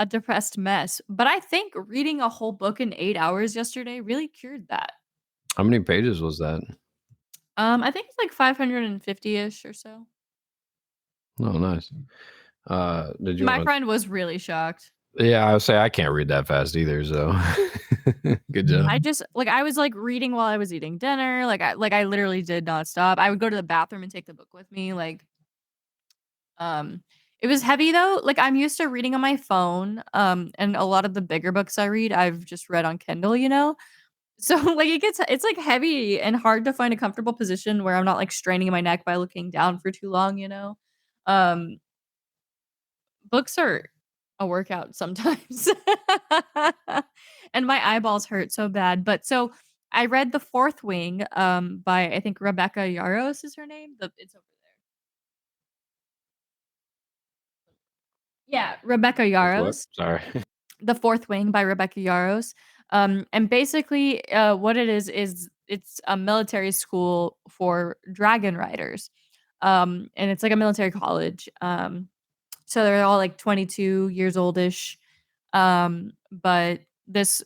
[SPEAKER 1] a depressed mess. But I think reading a whole book in 8 hours yesterday really cured that.
[SPEAKER 2] How many pages was that?
[SPEAKER 1] I think it's like 550-ish or so.
[SPEAKER 2] Oh, nice. Did you
[SPEAKER 1] My
[SPEAKER 2] want
[SPEAKER 1] friend was really shocked.
[SPEAKER 2] Yeah, I would say I can't read that fast either, so good job.
[SPEAKER 1] I just like, I was, like, reading while I was eating dinner, I literally did not stop. I would go to the bathroom and take the book with me, um, it was heavy though, like, I'm used to reading on my phone, and a lot of the bigger books I read, I've just read on Kindle, you know? So, like, it's, like, heavy and hard to find a comfortable position where I'm not, like, straining my neck by looking down for too long, you know? Um, Books are a workout sometimes. And my eyeballs hurt so bad, but so I read The Fourth Wing, by I think Rebecca Yarros is her name? It's over there. Yeah, Rebecca
[SPEAKER 2] It's what?
[SPEAKER 1] Yarros.
[SPEAKER 2] Sorry.
[SPEAKER 1] The Fourth Wing by Rebecca Yarros. And basically, what it is it's a military school for dragon riders. And it's like a military college. So they're all like 22 years oldish. But this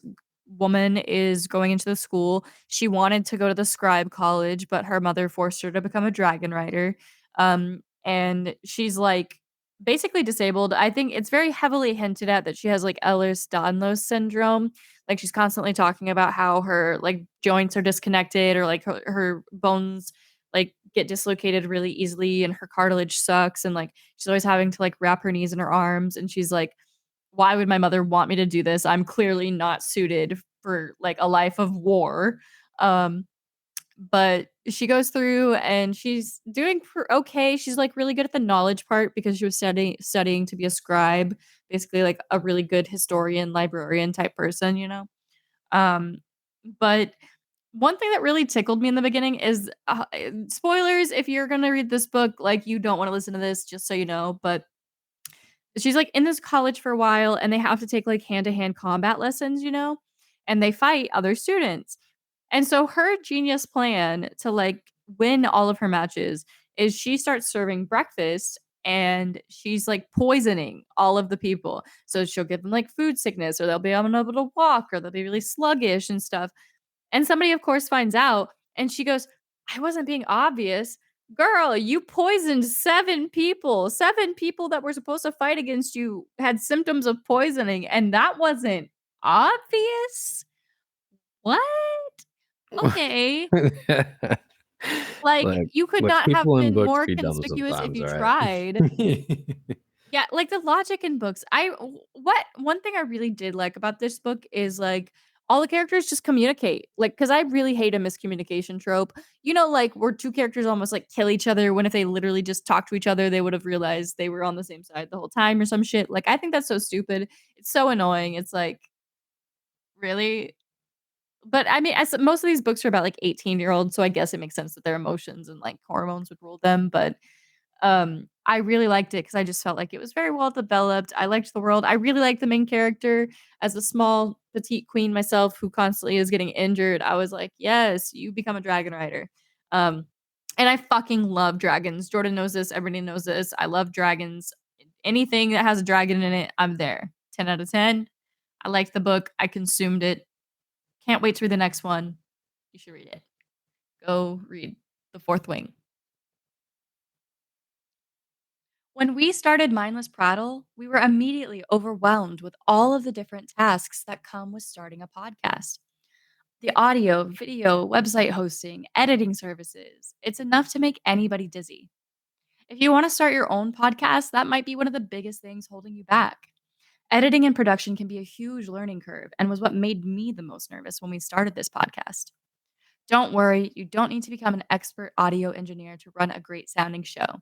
[SPEAKER 1] woman is going into the school. She wanted to go to the scribe college, but her mother forced her to become a dragon rider. And she's like basically disabled. I think it's very heavily hinted at that she has like Ehlers-Danlos syndrome. Like she's constantly talking about how her like joints are disconnected or like her bones like get dislocated really easily and her cartilage sucks and like she's always having to like wrap her knees in her arms and she's like, why would my mother want me to do this? I'm clearly not suited for like a life of war. Um, but she goes through and she's doing okay. She's like really good at the knowledge part because she was studying to be a scribe, basically like a really good historian, librarian type person, you know. Um, but one thing that really tickled me in the beginning is spoilers if you're gonna read this book, like you don't want to listen to this, just so you know. But she's, like, in this college for a while, and they have to take, like, hand-to-hand combat lessons, you know, and they fight other students. And so her genius plan to, like, win all of her matches is she starts serving breakfast, and she's, like, poisoning all of the people. So she'll give them, like, food sickness, or they'll be unable to walk, or they'll be really sluggish and stuff. And somebody, of course, finds out, and she goes, "I wasn't being obvious. Girl, you poisoned 7 people. 7 people that were supposed to fight against you had symptoms of poisoning, and that wasn't obvious? What? Okay." Like,
[SPEAKER 2] Look,
[SPEAKER 1] you could
[SPEAKER 2] look,
[SPEAKER 1] not have
[SPEAKER 2] people in
[SPEAKER 1] been
[SPEAKER 2] books
[SPEAKER 1] more
[SPEAKER 2] be dumb
[SPEAKER 1] conspicuous if
[SPEAKER 2] sometimes,
[SPEAKER 1] you
[SPEAKER 2] all right?
[SPEAKER 1] tried. Yeah, like the logic in books. What one thing I really did like about this book is like all the characters just communicate. Like, cause I really hate a miscommunication trope. You know, like where two characters almost like kill each other when if they literally just talked to each other, they would have realized they were on the same side the whole time or some shit. Like, I think that's so stupid. It's so annoying. It's like, really? But I mean, as most of these books are about like 18-year-olds, so I guess it makes sense that their emotions and like hormones would rule them. But I really liked it because I just felt like it was very well developed. I liked the world. I really liked the main character as a small petite queen myself who constantly is getting injured. I was like, "Yes, you become a dragon rider." Um, and I fucking love dragons. Jordan knows this. Everybody knows this. I love dragons. Anything that has a dragon in it, I'm there. 10 out of 10. I liked the book. I consumed it. Can't wait to read the next one. You should read it. Go read The Fourth Wing. When we started Mindless Prattle, we were immediately overwhelmed with all of the different tasks that come with starting a podcast. The audio, video, website hosting, editing services. It's enough to make anybody dizzy. If you want to start your own podcast, that might be one of the biggest things holding you back. Editing and production can be a huge learning curve and was what made me the most nervous when we started this podcast. Don't worry, you don't need to become an expert audio engineer to run a great sounding show.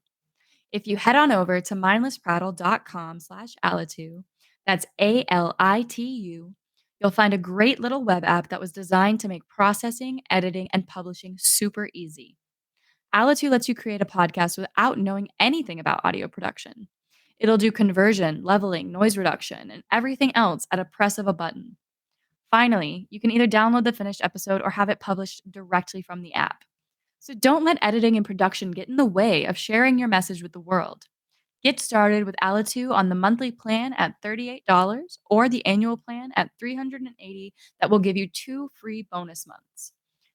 [SPEAKER 1] If you head on over to mindlessprattle.com/alitu, that's ALITU, you'll find a great little web app that was designed to make processing, editing, and publishing super easy. Alitu lets you create a podcast without knowing anything about audio production. It'll do conversion, leveling, noise reduction, and everything else at a press of a button. Finally, you can either download the finished episode or have it published directly from the app. So don't let editing and production get in the way of sharing your message with the world. Get started with Alitu on the monthly plan at $38 or the annual plan at $380 that will give you 2 free bonus months.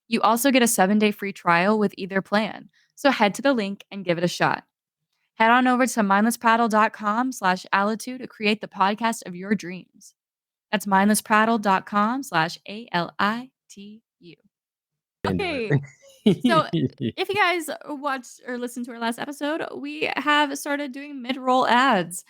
[SPEAKER 1] You also get a 7-day free trial with either plan. So head to the link and give it a shot. Head on over to mindlessprattle.com/alitu to create the podcast of your dreams. That's mindlessprattle.com/ALITU.
[SPEAKER 2] Into
[SPEAKER 1] Okay. So,
[SPEAKER 2] it.
[SPEAKER 1] if you guys watched or listened to our last episode, we have started doing mid-roll ads.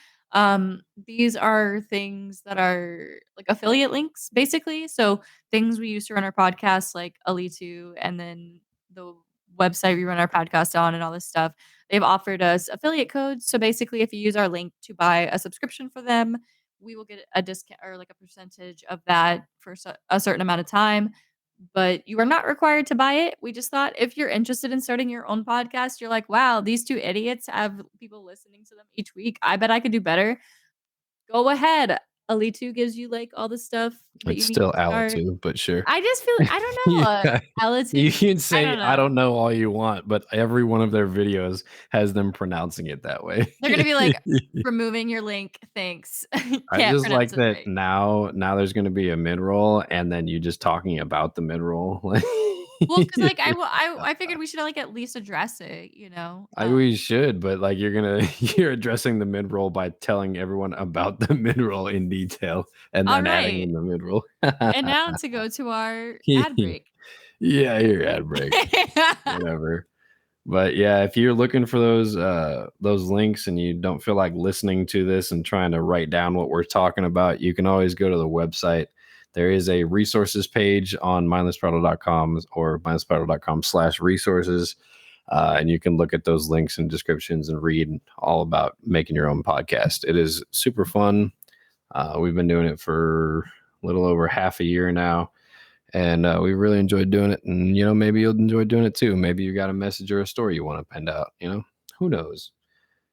[SPEAKER 1] These are things that are like affiliate links, basically. So things we used to run our podcast, like Ali2, and then the website we run our podcast on, and all this stuff. They've offered us affiliate codes. So basically, if you use our link to buy a subscription for them, we will get a discount or like a percentage of that for a certain amount of time, but you are not required to buy it. We just thought if you're interested in starting your own podcast, you're like, wow, these two idiots have people listening to them each week. I bet I could do better. Go ahead. Ali2 gives you like all the stuff that you
[SPEAKER 2] It's
[SPEAKER 1] need
[SPEAKER 2] still
[SPEAKER 1] to start.
[SPEAKER 2] Alitu, but sure.
[SPEAKER 1] I just feel, I don't know.
[SPEAKER 2] Yeah. You
[SPEAKER 1] Ali2,
[SPEAKER 2] can
[SPEAKER 1] I
[SPEAKER 2] say
[SPEAKER 1] don't
[SPEAKER 2] I
[SPEAKER 1] know.
[SPEAKER 2] don't know all you want, but every one of their videos has them pronouncing it that way.
[SPEAKER 1] They're going to be like, removing your link. Thanks.
[SPEAKER 2] I
[SPEAKER 1] Can't
[SPEAKER 2] just
[SPEAKER 1] pronounce
[SPEAKER 2] like
[SPEAKER 1] it
[SPEAKER 2] that
[SPEAKER 1] right.
[SPEAKER 2] now there's gonna be a mid-roll and then you just talking about the mid-roll.
[SPEAKER 1] Well, because like I figured we should like at least address it, you know?
[SPEAKER 2] We should, but like you're gonna you're addressing the mid-roll by telling everyone about the mid-roll in detail and
[SPEAKER 1] All
[SPEAKER 2] then adding
[SPEAKER 1] right.
[SPEAKER 2] in the mid-roll.
[SPEAKER 1] And now to go to our ad break.
[SPEAKER 2] Yeah, your ad break. Whatever. But yeah, if you're looking for those links and you don't feel like listening to this and trying to write down what we're talking about, you can always go to the website. There is a resources page on mindlessprattle.com or mindlessprattle.com/resources. And you can look at those links and descriptions and read all about making your own podcast. It is super fun. We've been doing it for a little over half a year now, and we really enjoyed doing it. And maybe you'll enjoy doing it too. Maybe you got a message or a story you want to pen out. Who knows?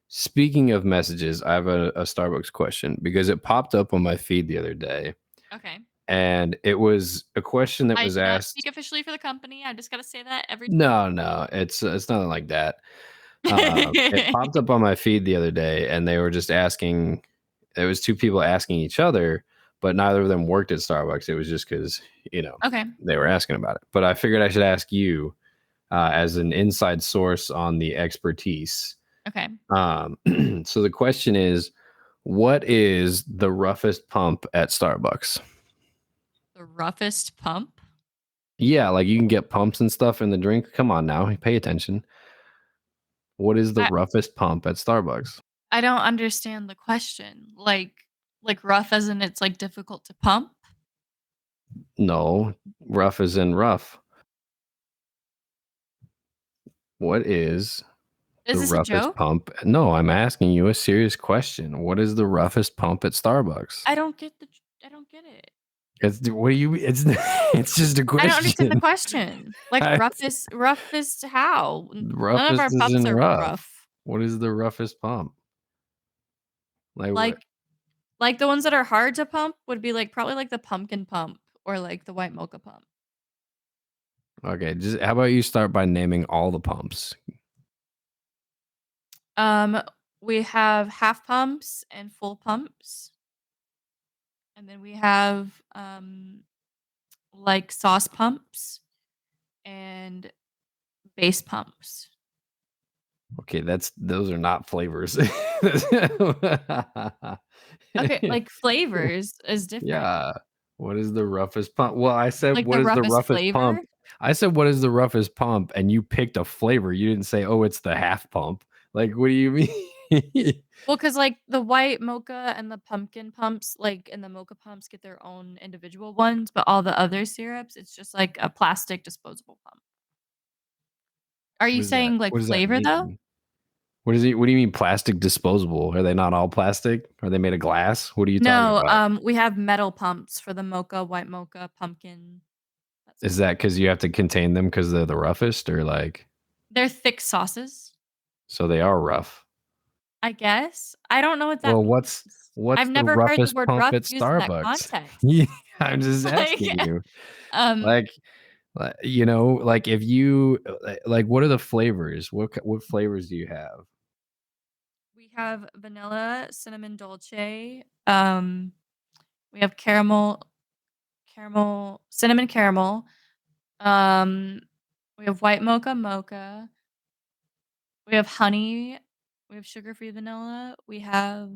[SPEAKER 2] Speaking of messages, I have a Starbucks question because it popped up on my feed the other day,
[SPEAKER 1] Okay.
[SPEAKER 2] and it was a question that
[SPEAKER 1] I
[SPEAKER 2] was
[SPEAKER 1] do not speak
[SPEAKER 2] asked.
[SPEAKER 1] officially for the company. I just gotta say that every
[SPEAKER 2] No, no, it's nothing like that. It
[SPEAKER 1] time.
[SPEAKER 2] popped up on my feed the other day, and they were just asking. It was two people asking each other, but neither of them worked at Starbucks. It was just because
[SPEAKER 1] Okay.
[SPEAKER 2] they were asking about it. But I figured I should ask you as an inside source on the expertise.
[SPEAKER 1] Okay.
[SPEAKER 2] So the question is, what is the roughest pump at Starbucks?
[SPEAKER 1] The roughest pump?
[SPEAKER 2] Yeah, like you can get pumps and stuff in the drink. Come on now, pay attention. What is the
[SPEAKER 1] I
[SPEAKER 2] roughest pump at Starbucks?
[SPEAKER 1] I don't understand the question. Like rough as in it's like difficult to pump?
[SPEAKER 2] No, rough is in rough. What is
[SPEAKER 1] Is
[SPEAKER 2] the
[SPEAKER 1] this a
[SPEAKER 2] roughest
[SPEAKER 1] joke?
[SPEAKER 2] pump? No, I'm asking you a serious question. What is the roughest pump at Starbucks?
[SPEAKER 1] I don't get it.
[SPEAKER 2] It's what do you? It's it's just a
[SPEAKER 1] I don't understand the
[SPEAKER 2] question.
[SPEAKER 1] question. Like roughest how? None of our
[SPEAKER 2] Roughest is
[SPEAKER 1] pumps
[SPEAKER 2] in
[SPEAKER 1] are
[SPEAKER 2] rough.
[SPEAKER 1] rough.
[SPEAKER 2] What is the roughest pump? Like what?
[SPEAKER 1] Like like the ones that are hard to pump would be like probably like the pumpkin pump or like the white mocha pump.
[SPEAKER 2] Okay, just how about you start by naming all the pumps?
[SPEAKER 1] Um, we have half pumps and full pumps, and then we have like sauce pumps and base pumps.
[SPEAKER 2] Okay, those are not flavors.
[SPEAKER 1] Okay, like flavors is different.
[SPEAKER 2] Yeah. What is the roughest pump? Well, I said,
[SPEAKER 1] Like
[SPEAKER 2] what
[SPEAKER 1] the
[SPEAKER 2] is the
[SPEAKER 1] roughest
[SPEAKER 2] roughest
[SPEAKER 1] flavor?
[SPEAKER 2] pump? I said, what is the roughest pump? And you picked a flavor. You didn't say, oh, it's the half pump. Like, what do you mean?
[SPEAKER 1] Well, cause like the white mocha and the pumpkin pumps, like and the mocha pumps get their own individual ones, but all the other syrups, it's just like a plastic disposable pump. Are you
[SPEAKER 2] What is that?
[SPEAKER 1] saying like
[SPEAKER 2] What does that
[SPEAKER 1] flavor though?
[SPEAKER 2] mean? What do you mean plastic disposable? Are they not all plastic? Are they made of glass? What are you talking
[SPEAKER 1] No,
[SPEAKER 2] about?
[SPEAKER 1] we have metal pumps for the mocha, white mocha, pumpkin, that sort
[SPEAKER 2] Is
[SPEAKER 1] of
[SPEAKER 2] that
[SPEAKER 1] thing.
[SPEAKER 2] because you have to contain them because they're the roughest, or like
[SPEAKER 1] They're thick sauces,
[SPEAKER 2] so they are rough?
[SPEAKER 1] I guess. I don't know what that
[SPEAKER 2] Well,
[SPEAKER 1] means.
[SPEAKER 2] what's
[SPEAKER 1] I've
[SPEAKER 2] the
[SPEAKER 1] never heard the
[SPEAKER 2] roughest
[SPEAKER 1] word
[SPEAKER 2] pump
[SPEAKER 1] rough
[SPEAKER 2] at
[SPEAKER 1] used in that
[SPEAKER 2] Starbucks?
[SPEAKER 1] context.
[SPEAKER 2] Yeah, I'm just
[SPEAKER 1] Like,
[SPEAKER 2] asking you.
[SPEAKER 1] um,
[SPEAKER 2] Like, like if you like, what are the flavors? What flavors do you have?
[SPEAKER 1] we have vanilla, cinnamon dolce, we have cinnamon caramel, um, we have white mocha, we have honey, We have sugar-free vanilla. We have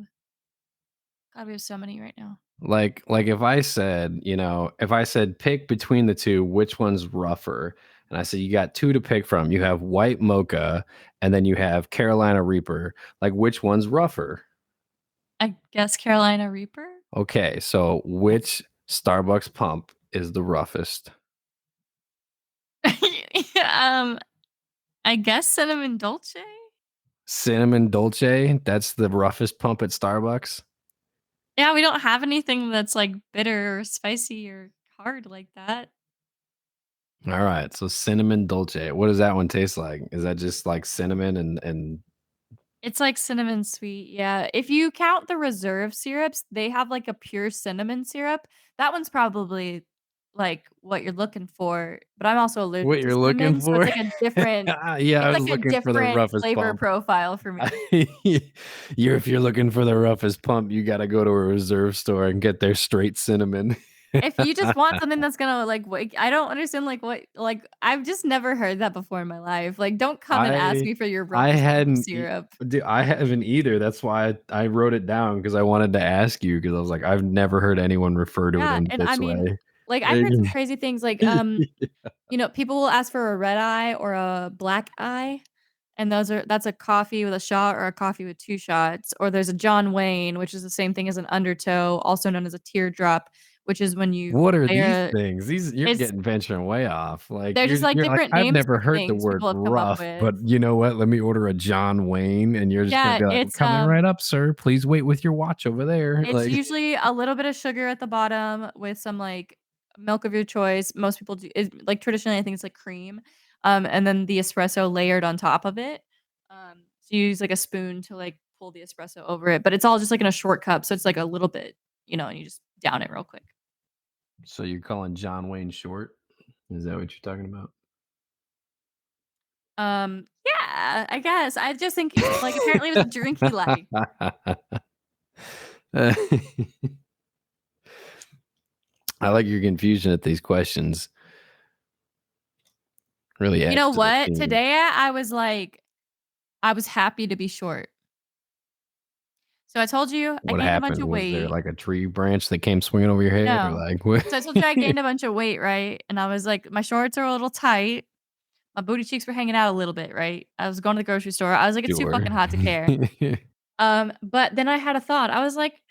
[SPEAKER 1] God, we have so many right now.
[SPEAKER 2] Like if I said, if I said pick between the two, which one's rougher? And I said you got two to pick from. You have white mocha and then you have Carolina Reaper. Like which one's rougher?
[SPEAKER 1] I guess Carolina Reaper?
[SPEAKER 2] Okay, so which Starbucks pump is the roughest?
[SPEAKER 1] Um, I guess cinnamon dolce?
[SPEAKER 2] Cinnamon Dolce, that's the roughest pump at Starbucks.
[SPEAKER 1] Yeah, we don't have anything that's, like, bitter or spicy or hard like that.
[SPEAKER 2] All right, so Cinnamon Dolce. What does that one taste like? Is that just like cinnamon and
[SPEAKER 1] It's like cinnamon sweet, yeah. If you count the reserve syrups, they have, like, a pure cinnamon syrup. That one's probably, like, what you're looking for, but I'm also
[SPEAKER 2] what
[SPEAKER 1] allergic to
[SPEAKER 2] you're looking
[SPEAKER 1] cinnamon, so
[SPEAKER 2] for? Yeah, I
[SPEAKER 1] it's
[SPEAKER 2] was
[SPEAKER 1] like a
[SPEAKER 2] looking for the
[SPEAKER 1] different
[SPEAKER 2] roughest
[SPEAKER 1] flavor
[SPEAKER 2] pump.
[SPEAKER 1] profile for me.
[SPEAKER 2] If you're looking for the roughest pump, you gotta go to a reserve store and get their straight cinnamon.
[SPEAKER 1] If you just want something that's gonna, like, wake I don't understand, I've just never heard that before in my life. Like, don't come and ask
[SPEAKER 2] I
[SPEAKER 1] me for your
[SPEAKER 2] I
[SPEAKER 1] roughest pump of
[SPEAKER 2] hadn't e
[SPEAKER 1] syrup.
[SPEAKER 2] dude, I haven't either. That's why I wrote it down because I wanted to ask you because I was like, I've never heard anyone refer to it
[SPEAKER 1] Yeah,
[SPEAKER 2] in
[SPEAKER 1] and I
[SPEAKER 2] this
[SPEAKER 1] mean,
[SPEAKER 2] way.
[SPEAKER 1] like, I've
[SPEAKER 2] Like
[SPEAKER 1] heard some crazy things, people will ask for a red eye or a black eye, and that's a coffee with a shot or a coffee with 2 shots, or there's a John Wayne, which is the same thing as an undertow, also known as a teardrop, which is when you
[SPEAKER 2] What are these
[SPEAKER 1] layer
[SPEAKER 2] things? These you're
[SPEAKER 1] it's
[SPEAKER 2] getting venturing way off. Like
[SPEAKER 1] they're just, like,
[SPEAKER 2] you're like,
[SPEAKER 1] different
[SPEAKER 2] I've
[SPEAKER 1] names
[SPEAKER 2] never
[SPEAKER 1] for
[SPEAKER 2] heard the
[SPEAKER 1] things
[SPEAKER 2] word
[SPEAKER 1] people have come up
[SPEAKER 2] rough,
[SPEAKER 1] with.
[SPEAKER 2] but you know what? Let me order a John Wayne, and you're just gonna
[SPEAKER 1] Yeah,
[SPEAKER 2] be like, coming right up, sir. Please wait with your watch over there."
[SPEAKER 1] it's
[SPEAKER 2] Like,
[SPEAKER 1] usually a little bit of sugar at the bottom with some, like, milk of your choice. Most people do traditionally, I think it's, like, cream, and then the espresso layered on top of it. So you use, like, a spoon to, like, pull the espresso over it, but it's all just, like, in a short cup, so it's, like, a little bit, and you just down it real quick.
[SPEAKER 2] so you're calling John Wayne short? Is that what you're talking about?
[SPEAKER 1] Yeah, I guess. I just think, like, apparently it was a drink he liked.
[SPEAKER 2] I like your confusion at these questions. Really
[SPEAKER 1] You
[SPEAKER 2] adds
[SPEAKER 1] know
[SPEAKER 2] to the
[SPEAKER 1] what?
[SPEAKER 2] theme.
[SPEAKER 1] Today, I was happy to be short. So I told you I
[SPEAKER 2] What
[SPEAKER 1] gained a bunch
[SPEAKER 2] happened?
[SPEAKER 1] of
[SPEAKER 2] Was there
[SPEAKER 1] weight.
[SPEAKER 2] like a tree branch that came swinging over your head, or
[SPEAKER 1] No.
[SPEAKER 2] like what?
[SPEAKER 1] So I told you I gained a bunch of weight, right? And I was like, my shorts are a little tight. My booty cheeks were hanging out a little bit, right? I was going to the grocery store. I was like, it's too
[SPEAKER 2] Sure.
[SPEAKER 1] fucking hot to care. But then I had a thought. I was like,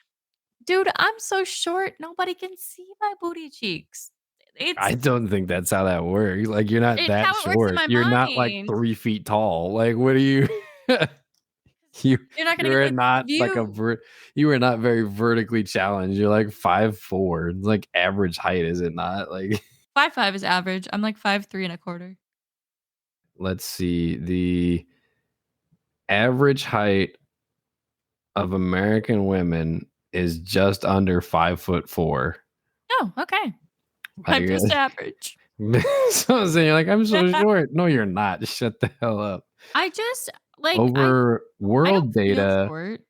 [SPEAKER 1] dude, I'm so short. Nobody can see my booty cheeks.
[SPEAKER 2] I
[SPEAKER 1] It's
[SPEAKER 2] don't think that's how that works. Like, you're not
[SPEAKER 1] it's
[SPEAKER 2] that
[SPEAKER 1] how it works in
[SPEAKER 2] short.
[SPEAKER 1] my
[SPEAKER 2] You're not like
[SPEAKER 1] mind.
[SPEAKER 2] 3 feet tall. Like, what are you? You
[SPEAKER 1] You're not gonna
[SPEAKER 2] you
[SPEAKER 1] get
[SPEAKER 2] are
[SPEAKER 1] like the
[SPEAKER 2] not like
[SPEAKER 1] view.
[SPEAKER 2] you are not very vertically challenged. You're like 5'4". It's like average height, is it not? Like,
[SPEAKER 1] 5'5" is average. I'm like 5'3" and a quarter.
[SPEAKER 2] let's see. The average height of American women is just under 5'4".
[SPEAKER 1] Oh, okay. I'm
[SPEAKER 2] Like,
[SPEAKER 1] just average.
[SPEAKER 2] so I'm saying, like, I'm so short. No, you're not. Shut the hell up.
[SPEAKER 1] I just like
[SPEAKER 2] Over
[SPEAKER 1] I don't
[SPEAKER 2] world
[SPEAKER 1] feel
[SPEAKER 2] data
[SPEAKER 1] short.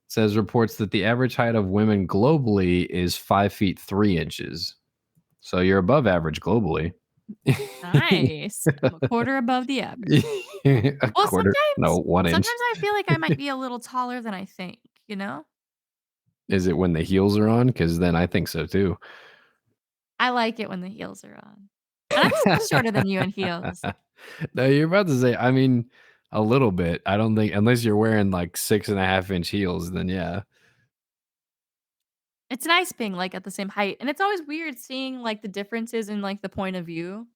[SPEAKER 2] says reports that the average height of women globally is 5 feet 3 inches. So you're above average globally.
[SPEAKER 1] Nice. I'm a quarter above the average.
[SPEAKER 2] A
[SPEAKER 1] Well,
[SPEAKER 2] quarter, no, 1 inch.
[SPEAKER 1] sometimes I feel like I might be a little taller than I think, you know?
[SPEAKER 2] Is it when the heels are on? Because then I think so too.
[SPEAKER 1] I like it when the heels are on. And I'm still shorter than you in heels.
[SPEAKER 2] No, you're about to say, I mean, a little bit. I don't think, unless you're wearing like 6.5 inch heels, then yeah.
[SPEAKER 1] It's nice being, like, at the same height, and it's always weird seeing, like, the differences in, like, the point of view.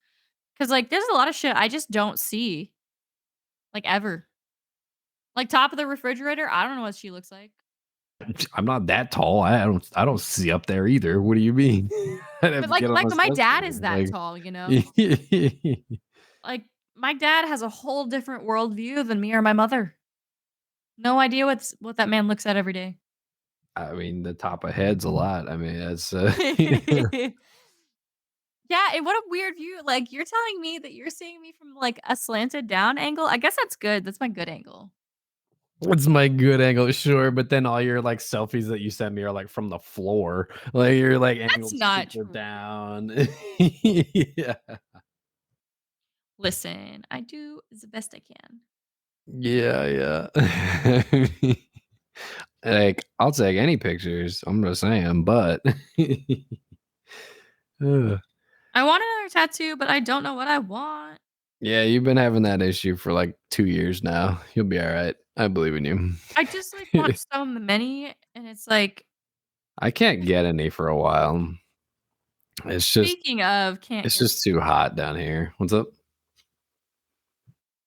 [SPEAKER 1] Cause like, there's a lot of shit I just don't see, like, ever. Like, top of the refrigerator, I don't know what she looks like.
[SPEAKER 2] I'm not that tall. I don't see up there either. What do you mean? I'd have
[SPEAKER 1] But,
[SPEAKER 2] to get on a
[SPEAKER 1] but my dad
[SPEAKER 2] assessment.
[SPEAKER 1] is that
[SPEAKER 2] Like,
[SPEAKER 1] tall, you know? Like, my dad has a whole different worldview than me or my mother. No idea what that man looks at every day.
[SPEAKER 2] I mean, the top of head's a lot. I mean, that's
[SPEAKER 1] Yeah, and what a weird view, like, you're telling me that you're seeing me from, like, a slanted down angle? I guess that's good, that's my good angle.
[SPEAKER 2] what's my good angle, sure. But then all your like selfies that you send me are like from the floor, like you're like
[SPEAKER 1] That's
[SPEAKER 2] angled
[SPEAKER 1] not
[SPEAKER 2] super
[SPEAKER 1] true.
[SPEAKER 2] down. Yeah.
[SPEAKER 1] Listen, I do the best I can.
[SPEAKER 2] Yeah, yeah. Like, I'll take any pictures, I'm just saying, but Ugh.
[SPEAKER 1] I want another tattoo, but I don't know what I want.
[SPEAKER 2] Yeah, you've been having that issue for, like, 2 years now. You'll be alright. I believe in
[SPEAKER 1] I just, like,
[SPEAKER 2] you.
[SPEAKER 1] want so many, and it's like
[SPEAKER 2] I can't get any for a while. It's just
[SPEAKER 1] speaking of can't
[SPEAKER 2] it's
[SPEAKER 1] get
[SPEAKER 2] just too hot down here. What's up?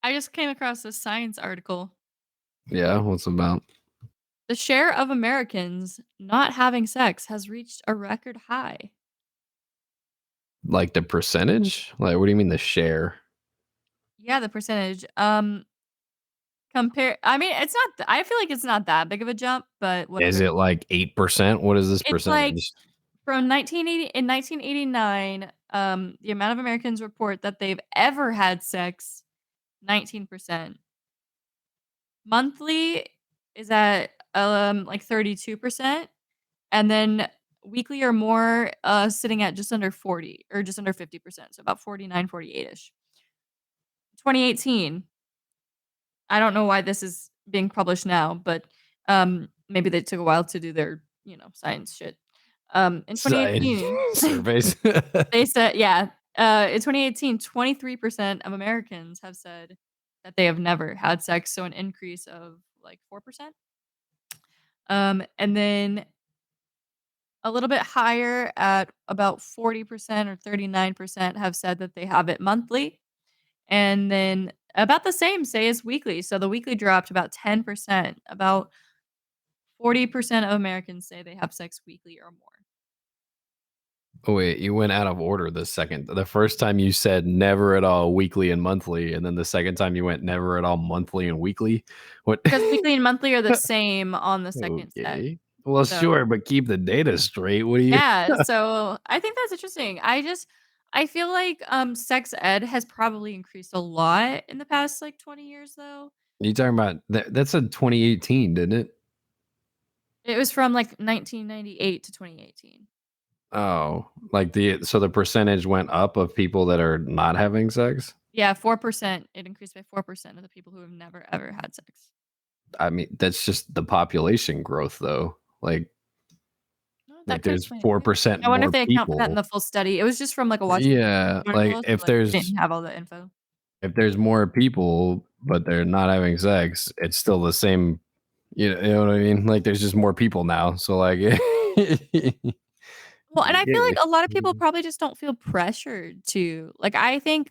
[SPEAKER 1] I just came across this science article.
[SPEAKER 2] Yeah, what's about?
[SPEAKER 1] The share of Americans not having sex has reached a record high.
[SPEAKER 2] Like, the percentage? Like, what do you mean the share?
[SPEAKER 1] Yeah, the percentage. Compare I mean, it's not I feel like it's not that big of a jump, but
[SPEAKER 2] Is
[SPEAKER 1] whatever.
[SPEAKER 2] it, like, 8%? What is this
[SPEAKER 1] It's like
[SPEAKER 2] percentage?
[SPEAKER 1] from 1980 in 1989, the amount of Americans report that they've ever had sex, 19%. Monthly is at, like 32%, and then weekly or more, sitting at just under 40 or just under 50%, so about 49, 48ish. 2018, I don't know why this is being published now, but, maybe they took a while to do their, science shit. In
[SPEAKER 2] Side
[SPEAKER 1] 2018,
[SPEAKER 2] surveys.
[SPEAKER 1] they said yeah, in 2018, 23% of Americans have said that they have never had sex, so an increase of, like, 4%. And then a little bit higher at about 40% or 39% have said that they have it monthly, and then about the same say is weekly, so the weekly dropped about 10%. About 40% of Americans say they have sex weekly or more.
[SPEAKER 2] Oh, wait, you went out of order the first time you said never at all weekly and monthly, and then the second time you went never at all monthly and weekly? What?
[SPEAKER 1] Because weekly and monthly are the same on the second set.
[SPEAKER 2] Okay. Well,
[SPEAKER 1] So,
[SPEAKER 2] sure, but keep the data straight. What do you
[SPEAKER 1] yeah, so I think that's interesting. I feel like, sex ed has probably increased a lot in the past, like, 20 years, though.
[SPEAKER 2] you talking about that's a 2018, didn't it?
[SPEAKER 1] It was from, like, 1998 to 2018.
[SPEAKER 2] Oh, like the percentage went up of people that are not having sex?
[SPEAKER 1] Yeah, 4%. It increased by 4% of the people who have never, ever had sex.
[SPEAKER 2] I mean, that's just the population growth though.
[SPEAKER 1] No, that
[SPEAKER 2] Like
[SPEAKER 1] could
[SPEAKER 2] there's
[SPEAKER 1] explain it too.
[SPEAKER 2] 4%
[SPEAKER 1] I wonder if
[SPEAKER 2] more
[SPEAKER 1] they account for that in
[SPEAKER 2] people.
[SPEAKER 1] the full study. It was just from, like, a Washington Post
[SPEAKER 2] Yeah, like
[SPEAKER 1] article, so, like, they didn't have all the info.
[SPEAKER 2] if there's more people but they're not having sex, it's still the same, you know what I mean? Like there's just more people now. So like
[SPEAKER 1] Well, and
[SPEAKER 2] you
[SPEAKER 1] I feel
[SPEAKER 2] get
[SPEAKER 1] like a lot of people
[SPEAKER 2] me.
[SPEAKER 1] probably just don't feel pressured to. Like, I think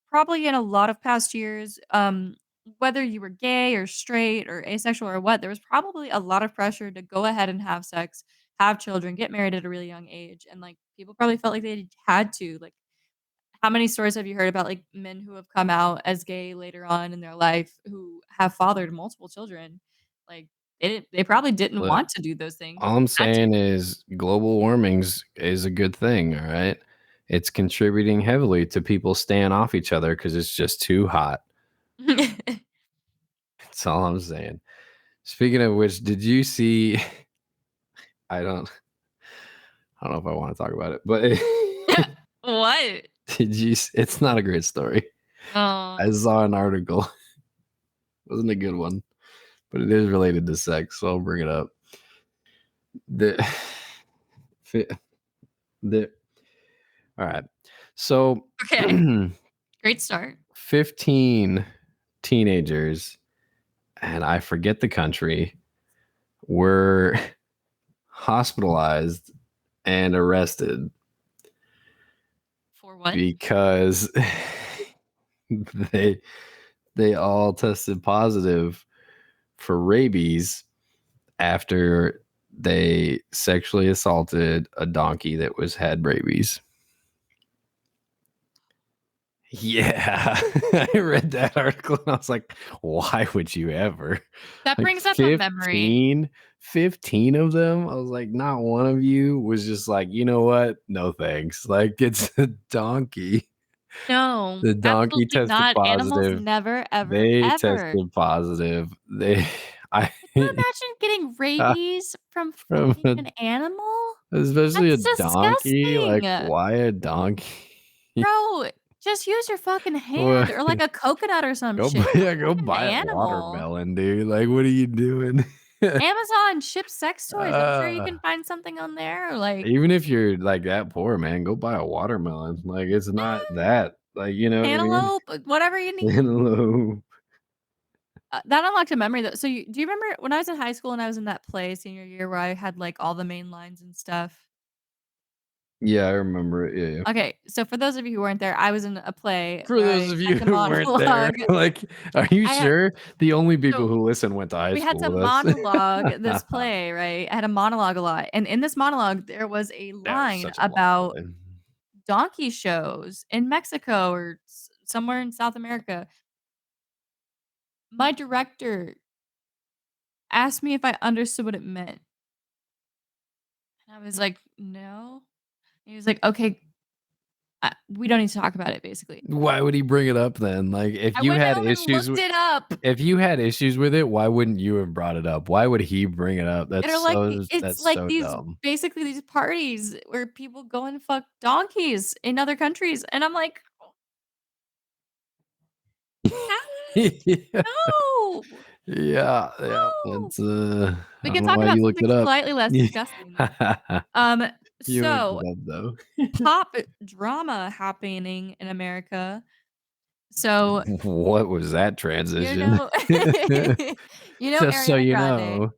[SPEAKER 1] probably in a lot of past years, whether you were gay or straight or asexual or what, there was probably a lot of pressure to go ahead and have sex, have children, get married at a really young age, and, like, people probably felt like they had to. Like, how many stories have you heard about, like, men who have come out as gay later on in their life who have fathered multiple children? Like, they probably didn't
[SPEAKER 2] Look,
[SPEAKER 1] want to do those things,
[SPEAKER 2] all
[SPEAKER 1] but
[SPEAKER 2] I'm
[SPEAKER 1] they had
[SPEAKER 2] saying is global warming's is a good thing, all right? It's contributing heavily to people staying off each other because it's just too hot.
[SPEAKER 1] to.
[SPEAKER 2] That's all I'm saying. Speaking of which, did you see I don't I don't know if I want to talk about it, but
[SPEAKER 1] What?
[SPEAKER 2] it's not a great story. I
[SPEAKER 1] Oh,
[SPEAKER 2] saw an article. It wasn't a good one, but it is related to sex, so I'll bring it up. The fi- the all right. So
[SPEAKER 1] okay. Great start.
[SPEAKER 2] 15 teenagers, and I forget the country, were hospitalized and arrested
[SPEAKER 1] For what?
[SPEAKER 2] because they they all tested positive for rabies after they sexually assaulted a donkey that was had rabies. Yeah, I read that article and I was like, why would you ever?
[SPEAKER 1] That
[SPEAKER 2] Like
[SPEAKER 1] brings up a memory.
[SPEAKER 2] 15 of them. I was like, not one of you was just like, you know what? No thanks. Like, it's a donkey.
[SPEAKER 1] No,
[SPEAKER 2] The donkey
[SPEAKER 1] absolutely
[SPEAKER 2] tested
[SPEAKER 1] not. Animals
[SPEAKER 2] positive.
[SPEAKER 1] never, ever,
[SPEAKER 2] They
[SPEAKER 1] ever.
[SPEAKER 2] tested positive. I
[SPEAKER 1] Could you imagine getting rabies from
[SPEAKER 2] from
[SPEAKER 1] fucking an animal?
[SPEAKER 2] especially a
[SPEAKER 1] That's
[SPEAKER 2] donkey.
[SPEAKER 1] disgusting.
[SPEAKER 2] Like, why a donkey?
[SPEAKER 1] Bro, Just use your fucking
[SPEAKER 2] Well,
[SPEAKER 1] hand or like a coconut or some
[SPEAKER 2] go
[SPEAKER 1] shit.
[SPEAKER 2] buy,
[SPEAKER 1] Don't
[SPEAKER 2] yeah,
[SPEAKER 1] be
[SPEAKER 2] go
[SPEAKER 1] like an
[SPEAKER 2] buy a
[SPEAKER 1] animal.
[SPEAKER 2] watermelon, dude. Like, what are you doing?
[SPEAKER 1] Amazon ships sex toys. I'm sure you
[SPEAKER 2] uh,
[SPEAKER 1] can find something on there or like
[SPEAKER 2] Even if you're like that poor, man, go buy a watermelon. Like, it's not that. Like, you know what I mean?
[SPEAKER 1] cantaloupe, whatever you need.
[SPEAKER 2] Cantaloupe.
[SPEAKER 1] That unlocked a memory though. So do you remember when I was in high school and I was in that play senior year where I had like all the main lines and stuff?
[SPEAKER 2] Yeah, I remember it. Yeah, yeah.
[SPEAKER 1] Okay, so for those of you who weren't there, I was in a play
[SPEAKER 2] For
[SPEAKER 1] where
[SPEAKER 2] those
[SPEAKER 1] I
[SPEAKER 2] of
[SPEAKER 1] had
[SPEAKER 2] you
[SPEAKER 1] to
[SPEAKER 2] who weren't there,
[SPEAKER 1] monologue.
[SPEAKER 2] like, are you
[SPEAKER 1] I had
[SPEAKER 2] sure the only people
[SPEAKER 1] so
[SPEAKER 2] who listen went to high
[SPEAKER 1] we had
[SPEAKER 2] school
[SPEAKER 1] to
[SPEAKER 2] with us?
[SPEAKER 1] monologue this play, right? I had to monologue a lot, and in this monologue, there was a
[SPEAKER 2] That was
[SPEAKER 1] line
[SPEAKER 2] such a long
[SPEAKER 1] about
[SPEAKER 2] play.
[SPEAKER 1] donkey shows in Mexico or somewhere in South America. My director asked me if I understood what it meant, and I was like, "No." He was like, "Okay, we don't need to talk about it." Basically,
[SPEAKER 2] Why would he bring it up then? Like,
[SPEAKER 1] I went home and looked it up.
[SPEAKER 2] if you had issues with it, why wouldn't you have brought it up? Why would he bring it up?
[SPEAKER 1] That are like it's
[SPEAKER 2] That's
[SPEAKER 1] like
[SPEAKER 2] so
[SPEAKER 1] these
[SPEAKER 2] dumb.
[SPEAKER 1] basically these parties where people go and fuck donkeys in other countries, and I'm like, "How?
[SPEAKER 2] Yeah.
[SPEAKER 1] No,
[SPEAKER 2] Yeah, yeah,
[SPEAKER 1] no."
[SPEAKER 2] that's, I
[SPEAKER 1] We
[SPEAKER 2] don't
[SPEAKER 1] can
[SPEAKER 2] know
[SPEAKER 1] talk
[SPEAKER 2] why
[SPEAKER 1] about
[SPEAKER 2] you looked
[SPEAKER 1] something
[SPEAKER 2] it up.
[SPEAKER 1] slightly less disgusting. Um,
[SPEAKER 2] You looked
[SPEAKER 1] so
[SPEAKER 2] it up, though.
[SPEAKER 1] pop drama happening in America. So,
[SPEAKER 2] What was that
[SPEAKER 1] you
[SPEAKER 2] transition?
[SPEAKER 1] know you know
[SPEAKER 2] Just so
[SPEAKER 1] Ariana
[SPEAKER 2] you
[SPEAKER 1] Grande.
[SPEAKER 2] know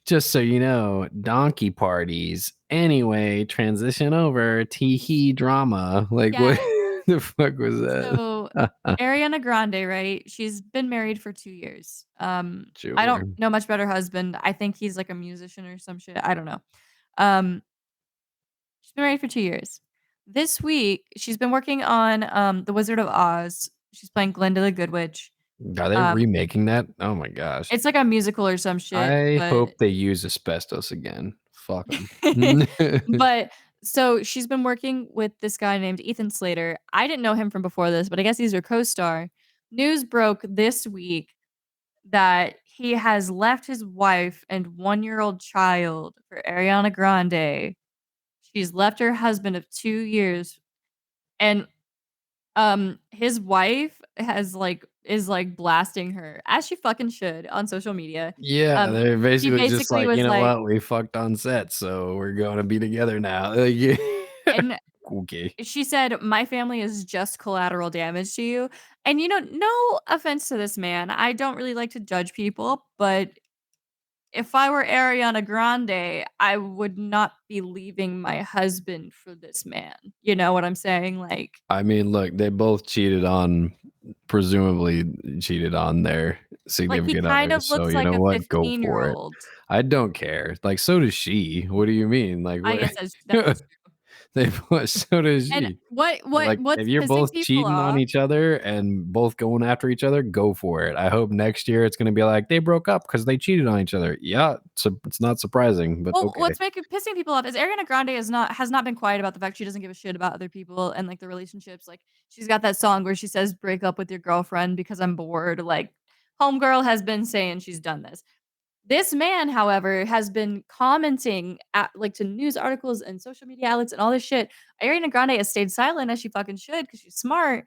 [SPEAKER 2] just so you know, donkey parties. Anyway, transition over, teehee drama. Like, what
[SPEAKER 1] Yes.
[SPEAKER 2] the fuck was
[SPEAKER 1] So,
[SPEAKER 2] that?
[SPEAKER 1] Ariana Grande, right? She's been married for 2 years. I don't
[SPEAKER 2] Sure.
[SPEAKER 1] know much about her husband. I think he's like a musician or some shit. I don't know. Um, she's been married for 2 years. This week, she's been working on, The Wizard of Oz. She's playing Glinda the Good Witch.
[SPEAKER 2] Are they
[SPEAKER 1] Um,
[SPEAKER 2] remaking that? Oh my gosh.
[SPEAKER 1] it's like a musical or some shit,
[SPEAKER 2] I
[SPEAKER 1] but
[SPEAKER 2] hope they use asbestos again. Fuck 'em.
[SPEAKER 1] but so she's been working with this guy named Ethan Slater. I didn't know him from before this, but I guess he's her co-star. News broke this week that he has left his wife and one-year-old child for Ariana Grande. She's left her husband of 2 years, and, his wife has, like is, like, blasting her, as she fucking should, on social media.
[SPEAKER 2] Yeah,
[SPEAKER 1] Um,
[SPEAKER 2] they're
[SPEAKER 1] she
[SPEAKER 2] basically just
[SPEAKER 1] basically
[SPEAKER 2] like, "You
[SPEAKER 1] was
[SPEAKER 2] know
[SPEAKER 1] like
[SPEAKER 2] what? We fucked on set, so we're gonna be together now." Like, yeah.
[SPEAKER 1] and
[SPEAKER 2] Okay.
[SPEAKER 1] she said, "My family is just collateral damage to you." And, no offense to this man, I don't really like to judge people, but if I were Ariana Grande, I would not be leaving my husband for this man. You know what I'm saying?
[SPEAKER 2] I mean, look, they both presumably cheated on their
[SPEAKER 1] Like, he
[SPEAKER 2] significant
[SPEAKER 1] kind
[SPEAKER 2] others,
[SPEAKER 1] of
[SPEAKER 2] so
[SPEAKER 1] looks
[SPEAKER 2] you
[SPEAKER 1] like
[SPEAKER 2] know
[SPEAKER 1] a
[SPEAKER 2] what? Go for it.
[SPEAKER 1] 15-year-old.
[SPEAKER 2] I don't care. Like, so does she. What do you mean? Like,
[SPEAKER 1] I
[SPEAKER 2] what?
[SPEAKER 1] guess that is true.
[SPEAKER 2] They so does
[SPEAKER 1] And
[SPEAKER 2] she. Like,
[SPEAKER 1] what's
[SPEAKER 2] if you're
[SPEAKER 1] pissing
[SPEAKER 2] both
[SPEAKER 1] people
[SPEAKER 2] cheating on
[SPEAKER 1] off.
[SPEAKER 2] each other and both going after each other, go for it. I hope next year it's gonna be like, "They broke up because they cheated on each other." Yeah, so it's not surprising, but
[SPEAKER 1] Well,
[SPEAKER 2] okay.
[SPEAKER 1] what's making pissing people off is Ariana Grande has not been quiet about the fact she doesn't give a shit about other people and, like, the relationships, like, she's got that song where she says, "Break up with your girlfriend because I'm bored," like, homegirl has been saying she's done this. This man, however, has been commenting to news articles and social media outlets and all this shit. Ariana Grande has stayed silent as she fucking should because she's smart.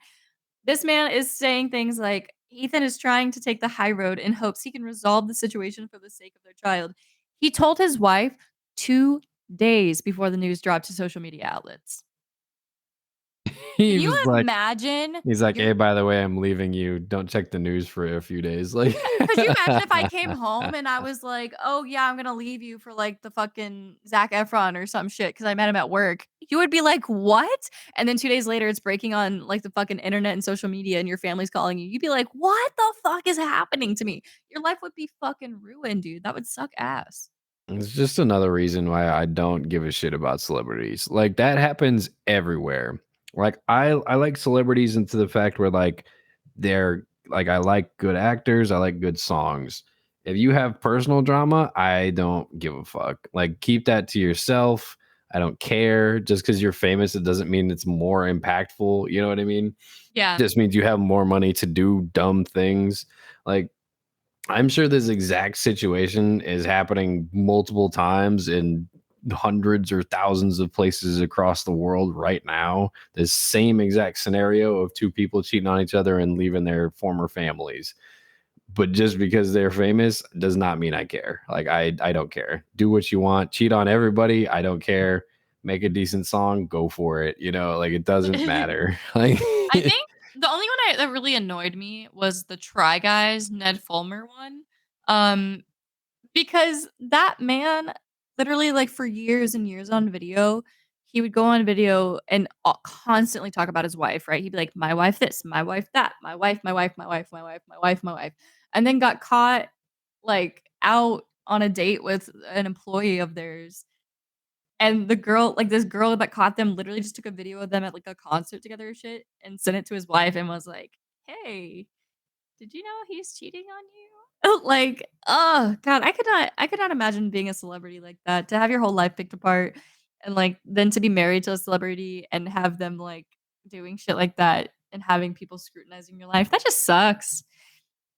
[SPEAKER 1] This man is saying things like, "Ethan is trying to take the high road in hopes he can resolve the situation for the sake of their child." He told his wife 2 days before the news dropped to social media outlets. Can
[SPEAKER 2] He
[SPEAKER 1] you
[SPEAKER 2] was like
[SPEAKER 1] imagine
[SPEAKER 2] he's like,
[SPEAKER 1] your
[SPEAKER 2] "Hey, by the way, I'm leaving you. Don't check the news for a few days." Like,
[SPEAKER 1] could you imagine if I came home and I was like, "Oh, yeah, I'm gonna leave you for, like, the fucking Zac Efron or some shit because I met him at work." You would be like, "What?" And then 2 days later, it's breaking on, like, the fucking internet and social media and your family's calling you. You'd be like, "What the fuck is happening to me?" Your life would be fucking ruined, dude. That would suck ass.
[SPEAKER 2] it's just another reason why I don't give a shit about celebrities. Like, that happens everywhere. Like, I like celebrities into the fact where, like, they're like, I like good actors, I like good songs. If you have personal drama, I don't give a fuck. Like, keep that to yourself. I don't care. Just because you're famous, it doesn't mean it's more impactful. You know what I mean?
[SPEAKER 1] Yeah.
[SPEAKER 2] Just means you have more money to do dumb things. Like, I'm sure this exact situation is happening multiple times in hundreds or thousands of places across the world right now. The same exact scenario of two people cheating on each other and leaving their former families. But just because they're famous does not mean I care. Like I don't care. Do what you want. Cheat on everybody. I don't care. Make a decent song. Go for it. You know, like it doesn't matter. Like
[SPEAKER 1] I think the only one that really annoyed me was the Try Guys Ned Fulmer one. Um, because that man literally, like, for years and years on video, he would go on video and constantly talk about his wife, right? He'd be like, "My wife this, my wife that, my wife, my wife, my wife, my wife, my wife, my wife," and then got caught, like, out on a date with an employee of theirs, and the girl like, this girl that caught them literally just took a video of them at, like, a concert together or shit and sent it to his wife and was like, "Hey, did you know he's cheating on you?" Like, oh god, I could not imagine being a celebrity like that, to have your whole life picked apart and, like, then to be married to a celebrity and have them, like, doing shit like that and having people scrutinizing your life. That just sucks.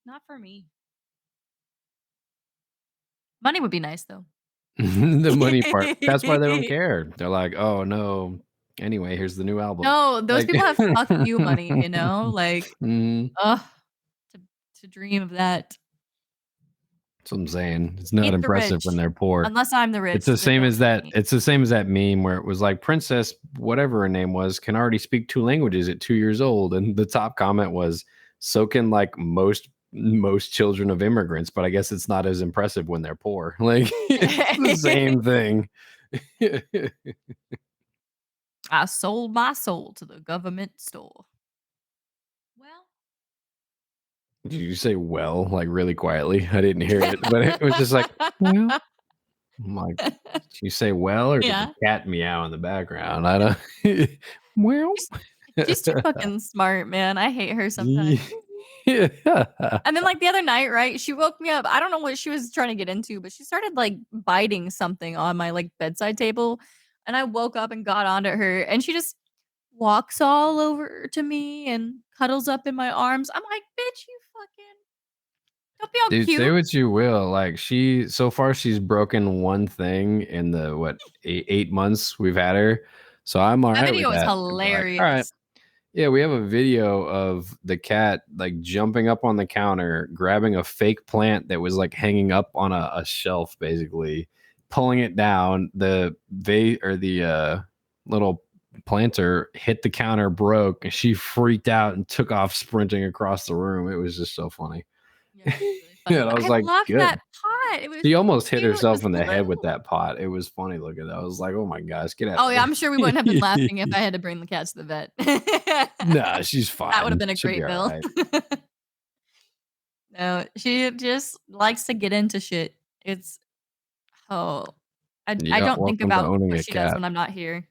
[SPEAKER 1] Not for me. Money would be nice though.
[SPEAKER 2] the money part. That's why they don't care. They're like, oh no. Anyway, here's the new album.
[SPEAKER 1] No, those
[SPEAKER 2] Like
[SPEAKER 1] people have fuck you money, you know? Like,
[SPEAKER 2] mm,
[SPEAKER 1] ugh, to to dream of that.
[SPEAKER 2] that's what I'm saying. It's not
[SPEAKER 1] Hate the
[SPEAKER 2] impressive when
[SPEAKER 1] rich,
[SPEAKER 2] they're poor.
[SPEAKER 1] unless I'm the
[SPEAKER 2] It's
[SPEAKER 1] rich,
[SPEAKER 2] the
[SPEAKER 1] because then
[SPEAKER 2] same
[SPEAKER 1] don't
[SPEAKER 2] as
[SPEAKER 1] cheat on
[SPEAKER 2] that.
[SPEAKER 1] me.
[SPEAKER 2] It's the same as that meme where it was like Princess, whatever her name was, can already speak two languages at 2 years old, and the top comment was, "So can like most children of immigrants, but I guess it's not as impressive when they're poor." Like it's the same thing. Did
[SPEAKER 1] I sold my soul to the government store. Well,
[SPEAKER 2] you say "well" like really quietly? I didn't hear it, but it was just like, "Well." I'm like, "Did you say well, or did the
[SPEAKER 1] yeah.
[SPEAKER 2] cat meow in the background?" I don't. Well.
[SPEAKER 1] She's she's too fucking smart, man. I hate her sometimes.
[SPEAKER 2] Yeah.
[SPEAKER 1] And then, like, the other night, right, she woke me up. I don't know what she was trying to get into, but she started, like, biting something on my, like, bedside table, and I woke up and got onto her, and she just walks all over to me and cuddles up in my arms. I'm like, "Bitch, you fucking don't be all
[SPEAKER 2] Dude, say
[SPEAKER 1] cute."
[SPEAKER 2] what you will, like, she so far, she's broken one thing in the, what, 8 months we've had her, so I'm
[SPEAKER 1] That
[SPEAKER 2] alright with
[SPEAKER 1] video is
[SPEAKER 2] that. I'd be like, "Alright."
[SPEAKER 1] hilarious.
[SPEAKER 2] Yeah, we have a video of the cat, like, jumping up on the counter, grabbing a fake plant that was, like, hanging up on a shelf, basically, pulling it down, the little planter hit the counter, broke, and she freaked out and took off sprinting across the room. It was just so funny.
[SPEAKER 1] Yeah, it was really funny,
[SPEAKER 2] Yeah, I
[SPEAKER 1] but
[SPEAKER 2] was
[SPEAKER 1] I
[SPEAKER 2] like,
[SPEAKER 1] loved
[SPEAKER 2] "Good."
[SPEAKER 1] that pot. It was
[SPEAKER 2] She
[SPEAKER 1] so
[SPEAKER 2] almost hit
[SPEAKER 1] cute. It
[SPEAKER 2] herself
[SPEAKER 1] was
[SPEAKER 2] in the head with
[SPEAKER 1] little.
[SPEAKER 2] that pot. It was funny looking. I was like, "Oh my gosh, get out
[SPEAKER 1] Oh,
[SPEAKER 2] of
[SPEAKER 1] yeah, I'm sure we wouldn't have been laughing if
[SPEAKER 2] there."
[SPEAKER 1] I had to bring the cat to the vet.
[SPEAKER 2] Nah, she's
[SPEAKER 1] That would have
[SPEAKER 2] fine.
[SPEAKER 1] been a
[SPEAKER 2] She'll be
[SPEAKER 1] great bill.
[SPEAKER 2] alright.
[SPEAKER 1] No, she just likes to get into shit. It's oh, I
[SPEAKER 2] Yeah,
[SPEAKER 1] don't think
[SPEAKER 2] welcome to
[SPEAKER 1] about
[SPEAKER 2] owning
[SPEAKER 1] what
[SPEAKER 2] a
[SPEAKER 1] she does
[SPEAKER 2] cat.
[SPEAKER 1] when I'm not here.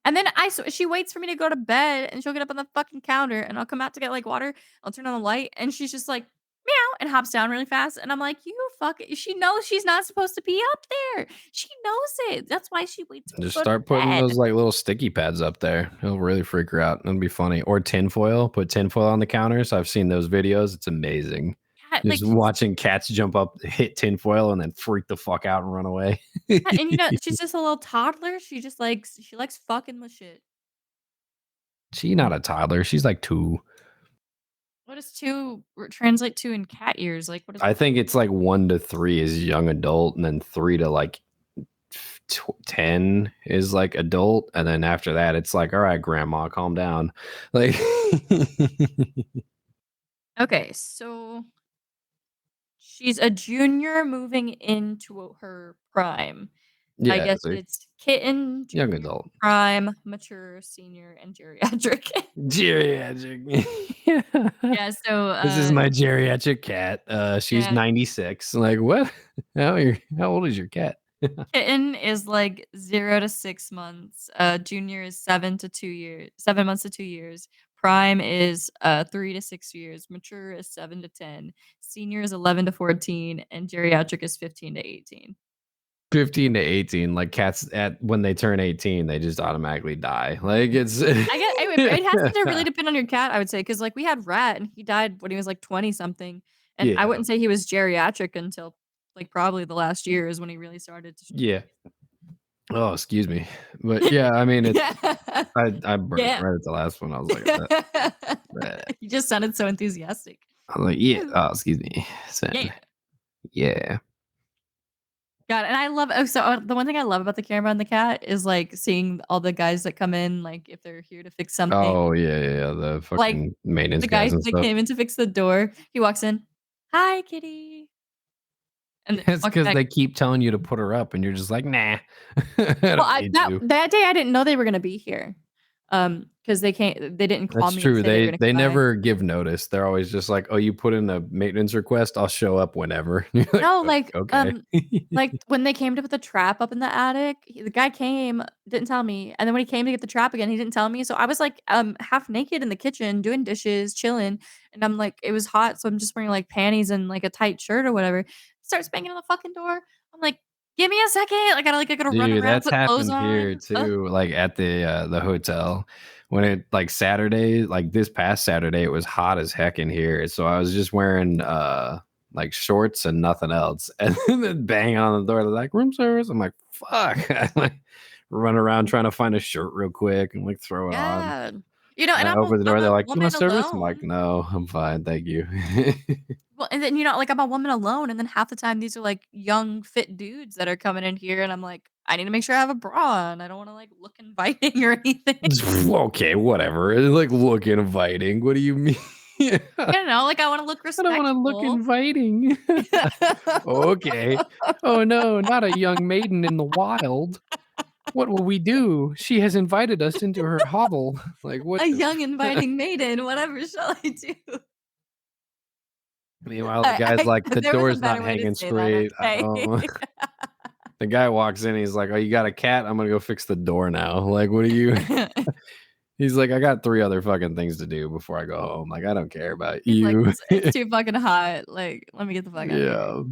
[SPEAKER 1] And then she waits for me to go to bed, and she'll get up on the fucking counter, and I'll come out to get, like, water. I'll turn on the light, and she's just like, "Meow," and hops down really fast, and I'm like, "You fuck." She knows she's not supposed to be up there. She knows it. That's why she waits for me to
[SPEAKER 2] Just
[SPEAKER 1] go to
[SPEAKER 2] start putting
[SPEAKER 1] bed.
[SPEAKER 2] those, like, little sticky pads up there. It'll really freak her out. It'll be funny. Or tinfoil. Put tinfoil on the counters. I've seen those videos. It's amazing.
[SPEAKER 1] Yeah, like,
[SPEAKER 2] Just watching cats jump up, hit tinfoil, and then freak the fuck out and run away.
[SPEAKER 1] and, she's just a little toddler. She likes fucking with shit.
[SPEAKER 2] She not a toddler. She's like 2.
[SPEAKER 1] What does 2 translate to in cat ears? Like, what is
[SPEAKER 2] I think it's like 1 to 3 is young adult, and then 3 to like 10 is like adult, and then after that, it's like, all right, grandma, calm down. Like,
[SPEAKER 1] okay, so she's a junior moving into her prime. I
[SPEAKER 2] yeah,
[SPEAKER 1] guess
[SPEAKER 2] so
[SPEAKER 1] it's kitten,
[SPEAKER 2] young
[SPEAKER 1] junior,
[SPEAKER 2] adult.
[SPEAKER 1] prime, mature, senior, and geriatric.
[SPEAKER 2] Geriatric.
[SPEAKER 1] Yeah, so,
[SPEAKER 2] This is my geriatric cat. She's
[SPEAKER 1] yeah,
[SPEAKER 2] 96. Like, what? How old is your cat?
[SPEAKER 1] kitten is, like, 0 to 6 months, junior is 7 months to 2 years, prime is, 3 to 6 years, mature is 7 to 10, senior is 11 to 14, and geriatric is 15 to 18.
[SPEAKER 2] 15 to 18. Like cats at when they turn 18, they just automatically die. Like it's
[SPEAKER 1] I get it has to really depend on your cat, I would say, because like, we had Rat, and he died when he was, like, 20 something, and I
[SPEAKER 2] yeah.
[SPEAKER 1] wouldn't say he was geriatric until like, probably the last year is when he really started to show
[SPEAKER 2] Yeah. Oh, excuse me. But yeah, I mean, it's
[SPEAKER 1] Yeah.
[SPEAKER 2] I burped
[SPEAKER 1] Yeah.
[SPEAKER 2] right at the last one. I was like, bleh.
[SPEAKER 1] You just sounded so enthusiastic.
[SPEAKER 2] I was like, yeah. Oh, excuse me,
[SPEAKER 1] Yeah.
[SPEAKER 2] son. Yeah.
[SPEAKER 1] God, and I love the one thing I love about the camera and the cat is, like, seeing all the guys that come in, like, if they're here to fix something.
[SPEAKER 2] Oh yeah, yeah, yeah. The
[SPEAKER 1] Like,
[SPEAKER 2] fucking maintenance
[SPEAKER 1] the
[SPEAKER 2] guys
[SPEAKER 1] guy
[SPEAKER 2] and
[SPEAKER 1] that
[SPEAKER 2] stuff.
[SPEAKER 1] came in to fix the door, he walks in, "Hi, kitty," and then
[SPEAKER 2] It's
[SPEAKER 1] walks
[SPEAKER 2] because
[SPEAKER 1] back.
[SPEAKER 2] they keep telling you to put her up, and you're just like, nah, I
[SPEAKER 1] Well,
[SPEAKER 2] don't
[SPEAKER 1] I
[SPEAKER 2] need
[SPEAKER 1] that
[SPEAKER 2] to.
[SPEAKER 1] that day, I didn't know they were gonna be here, because they didn't call
[SPEAKER 2] That's
[SPEAKER 1] me and
[SPEAKER 2] true.
[SPEAKER 1] say they were gonna
[SPEAKER 2] They
[SPEAKER 1] come by.
[SPEAKER 2] never give notice. They're always just like, "Oh, you put in a maintenance request. I'll show up whenever." You're like,
[SPEAKER 1] No,
[SPEAKER 2] Okay."
[SPEAKER 1] like, when they came to put the trap up in the attic, the guy came, didn't tell me, and then when he came to get the trap again, he didn't tell me, so I was, like, half naked in the kitchen doing dishes, chilling, and I'm, like it was hot, so I'm just wearing, like, panties and, like, a tight shirt or whatever. Starts banging on the fucking door. I'm like, "Give me a second." I gotta run
[SPEAKER 2] Dude,
[SPEAKER 1] around,
[SPEAKER 2] that's
[SPEAKER 1] put clothes
[SPEAKER 2] happened here
[SPEAKER 1] on.
[SPEAKER 2] too, like, at the hotel. When it like, Saturday like, this past Saturday, it was hot as heck in here, so I was just wearing, like, shorts and nothing else, and then bang on the door, they're like, "Room service?" I'm like, "Fuck." I, like, run around trying to find a shirt real quick and, like, throw it on.
[SPEAKER 1] Yeah. You know, and
[SPEAKER 2] I open the door,
[SPEAKER 1] I'm
[SPEAKER 2] they're
[SPEAKER 1] a
[SPEAKER 2] like, "You want
[SPEAKER 1] woman
[SPEAKER 2] service?" I'm like,
[SPEAKER 1] alone.
[SPEAKER 2] "No, I'm fine, thank you."
[SPEAKER 1] Well, and then, like, I'm a woman alone, and then half the time these are, like, young, fit dudes that are coming in here, and I'm like, "I need to make sure I have a bra on. I don't wanna, like, look inviting or anything."
[SPEAKER 2] Okay, whatever. Like, look inviting. What do you mean?
[SPEAKER 1] You know, like, I wanna look
[SPEAKER 2] I don't wanna look
[SPEAKER 1] respectful.
[SPEAKER 2] inviting. Okay. Oh, no, not a young maiden in the wild. What will we do? She has invited us into her hovel. Like, what
[SPEAKER 1] A
[SPEAKER 2] the
[SPEAKER 1] young,
[SPEAKER 2] f
[SPEAKER 1] inviting maiden, whatever shall I do?
[SPEAKER 2] Meanwhile, the guy's like, "The
[SPEAKER 1] There was a
[SPEAKER 2] door's not
[SPEAKER 1] better way to
[SPEAKER 2] hanging
[SPEAKER 1] say that,
[SPEAKER 2] straight." I
[SPEAKER 1] okay?
[SPEAKER 2] don't The guy walks in, he's like, "Oh, you got a cat? I'm gonna go fix the door now." Like, "What are you?" He's like, "I got 3 other fucking things to do before I go home. Like, I don't care about
[SPEAKER 1] He's like,
[SPEAKER 2] you."
[SPEAKER 1] It's too fucking hot, like, let me get the fuck out of here."
[SPEAKER 2] Yeah.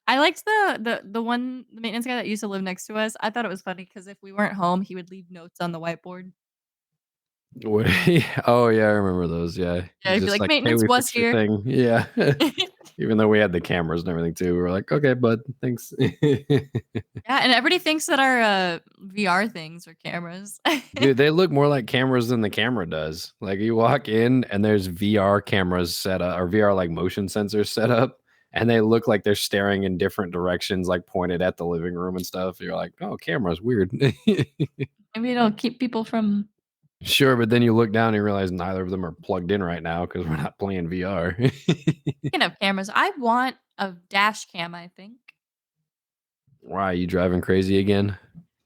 [SPEAKER 1] I liked the maintenance guy that used to live next to us. I thought it was funny because if we weren't home, he would leave notes on the whiteboard.
[SPEAKER 2] What Oh, yeah, I remember those, yeah.
[SPEAKER 1] Yeah,
[SPEAKER 2] He's
[SPEAKER 1] he'd be
[SPEAKER 2] just
[SPEAKER 1] like,
[SPEAKER 2] like, "Hey,
[SPEAKER 1] "Maintenance
[SPEAKER 2] we
[SPEAKER 1] was
[SPEAKER 2] fixed your
[SPEAKER 1] here."
[SPEAKER 2] thing." Yeah. Even though we had the cameras and everything too, we were like, "Okay, bud, thanks."
[SPEAKER 1] Yeah, and everybody thinks that our, VR things are cameras.
[SPEAKER 2] Dude, they look more like cameras than the camera does. Like, you walk in and there's VR cameras set up or VR, like, motion sensors set up, and they look like they're staring in different directions, like, pointed at the living room and stuff. You're like, "Oh, cameras, weird."
[SPEAKER 1] Maybe it'll keep people from
[SPEAKER 2] Sure, but then you look down and you realize neither of them are plugged in right now because 'cause we're not playing VR.
[SPEAKER 1] speaking of cameras, I want a dash cam, I think.
[SPEAKER 2] Why, you driving crazy again?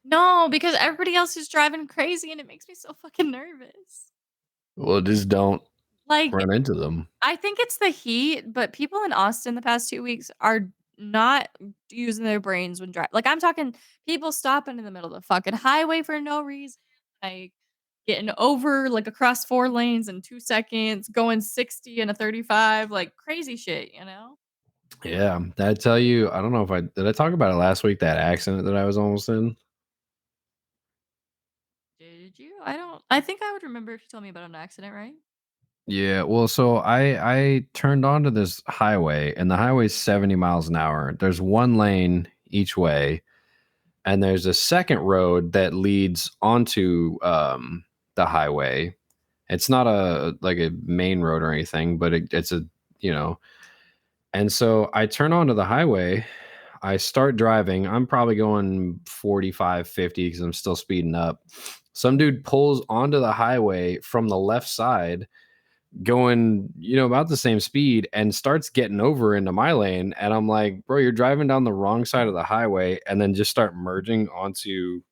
[SPEAKER 1] No, because everybody else is driving crazy and it makes me so fucking nervous.
[SPEAKER 2] Well, just don't
[SPEAKER 1] Like,
[SPEAKER 2] run into them.
[SPEAKER 1] I think it's the heat, but people in Austin the past 2 weeks are not using their brains when driving. Like, I'm talking people stopping in the middle of the fucking highway for no reason, like, getting over, like, across 4 lanes in 2 seconds, going 60 in a 35, like, crazy shit, you know?
[SPEAKER 2] Yeah, did I tell you I don't know if I did I talk about it last week, that accident that I was almost in?
[SPEAKER 1] Did you? I think I would remember if you told me about an accident, right?
[SPEAKER 2] Yeah, well, so I turned onto this highway, and the highway's 70 miles an hour. There's 1 lane each way, and there's a second road that leads onto, the highway. It's not like a main road or anything, but it's a you know and so I turn onto the highway, I start driving, I'm probably going 45, 50 because I'm still speeding up. Some dude pulls onto the highway from the left side going, about the same speed and starts getting over into my lane. And I'm like, bro, you're driving down the wrong side of the highway and then just start merging onto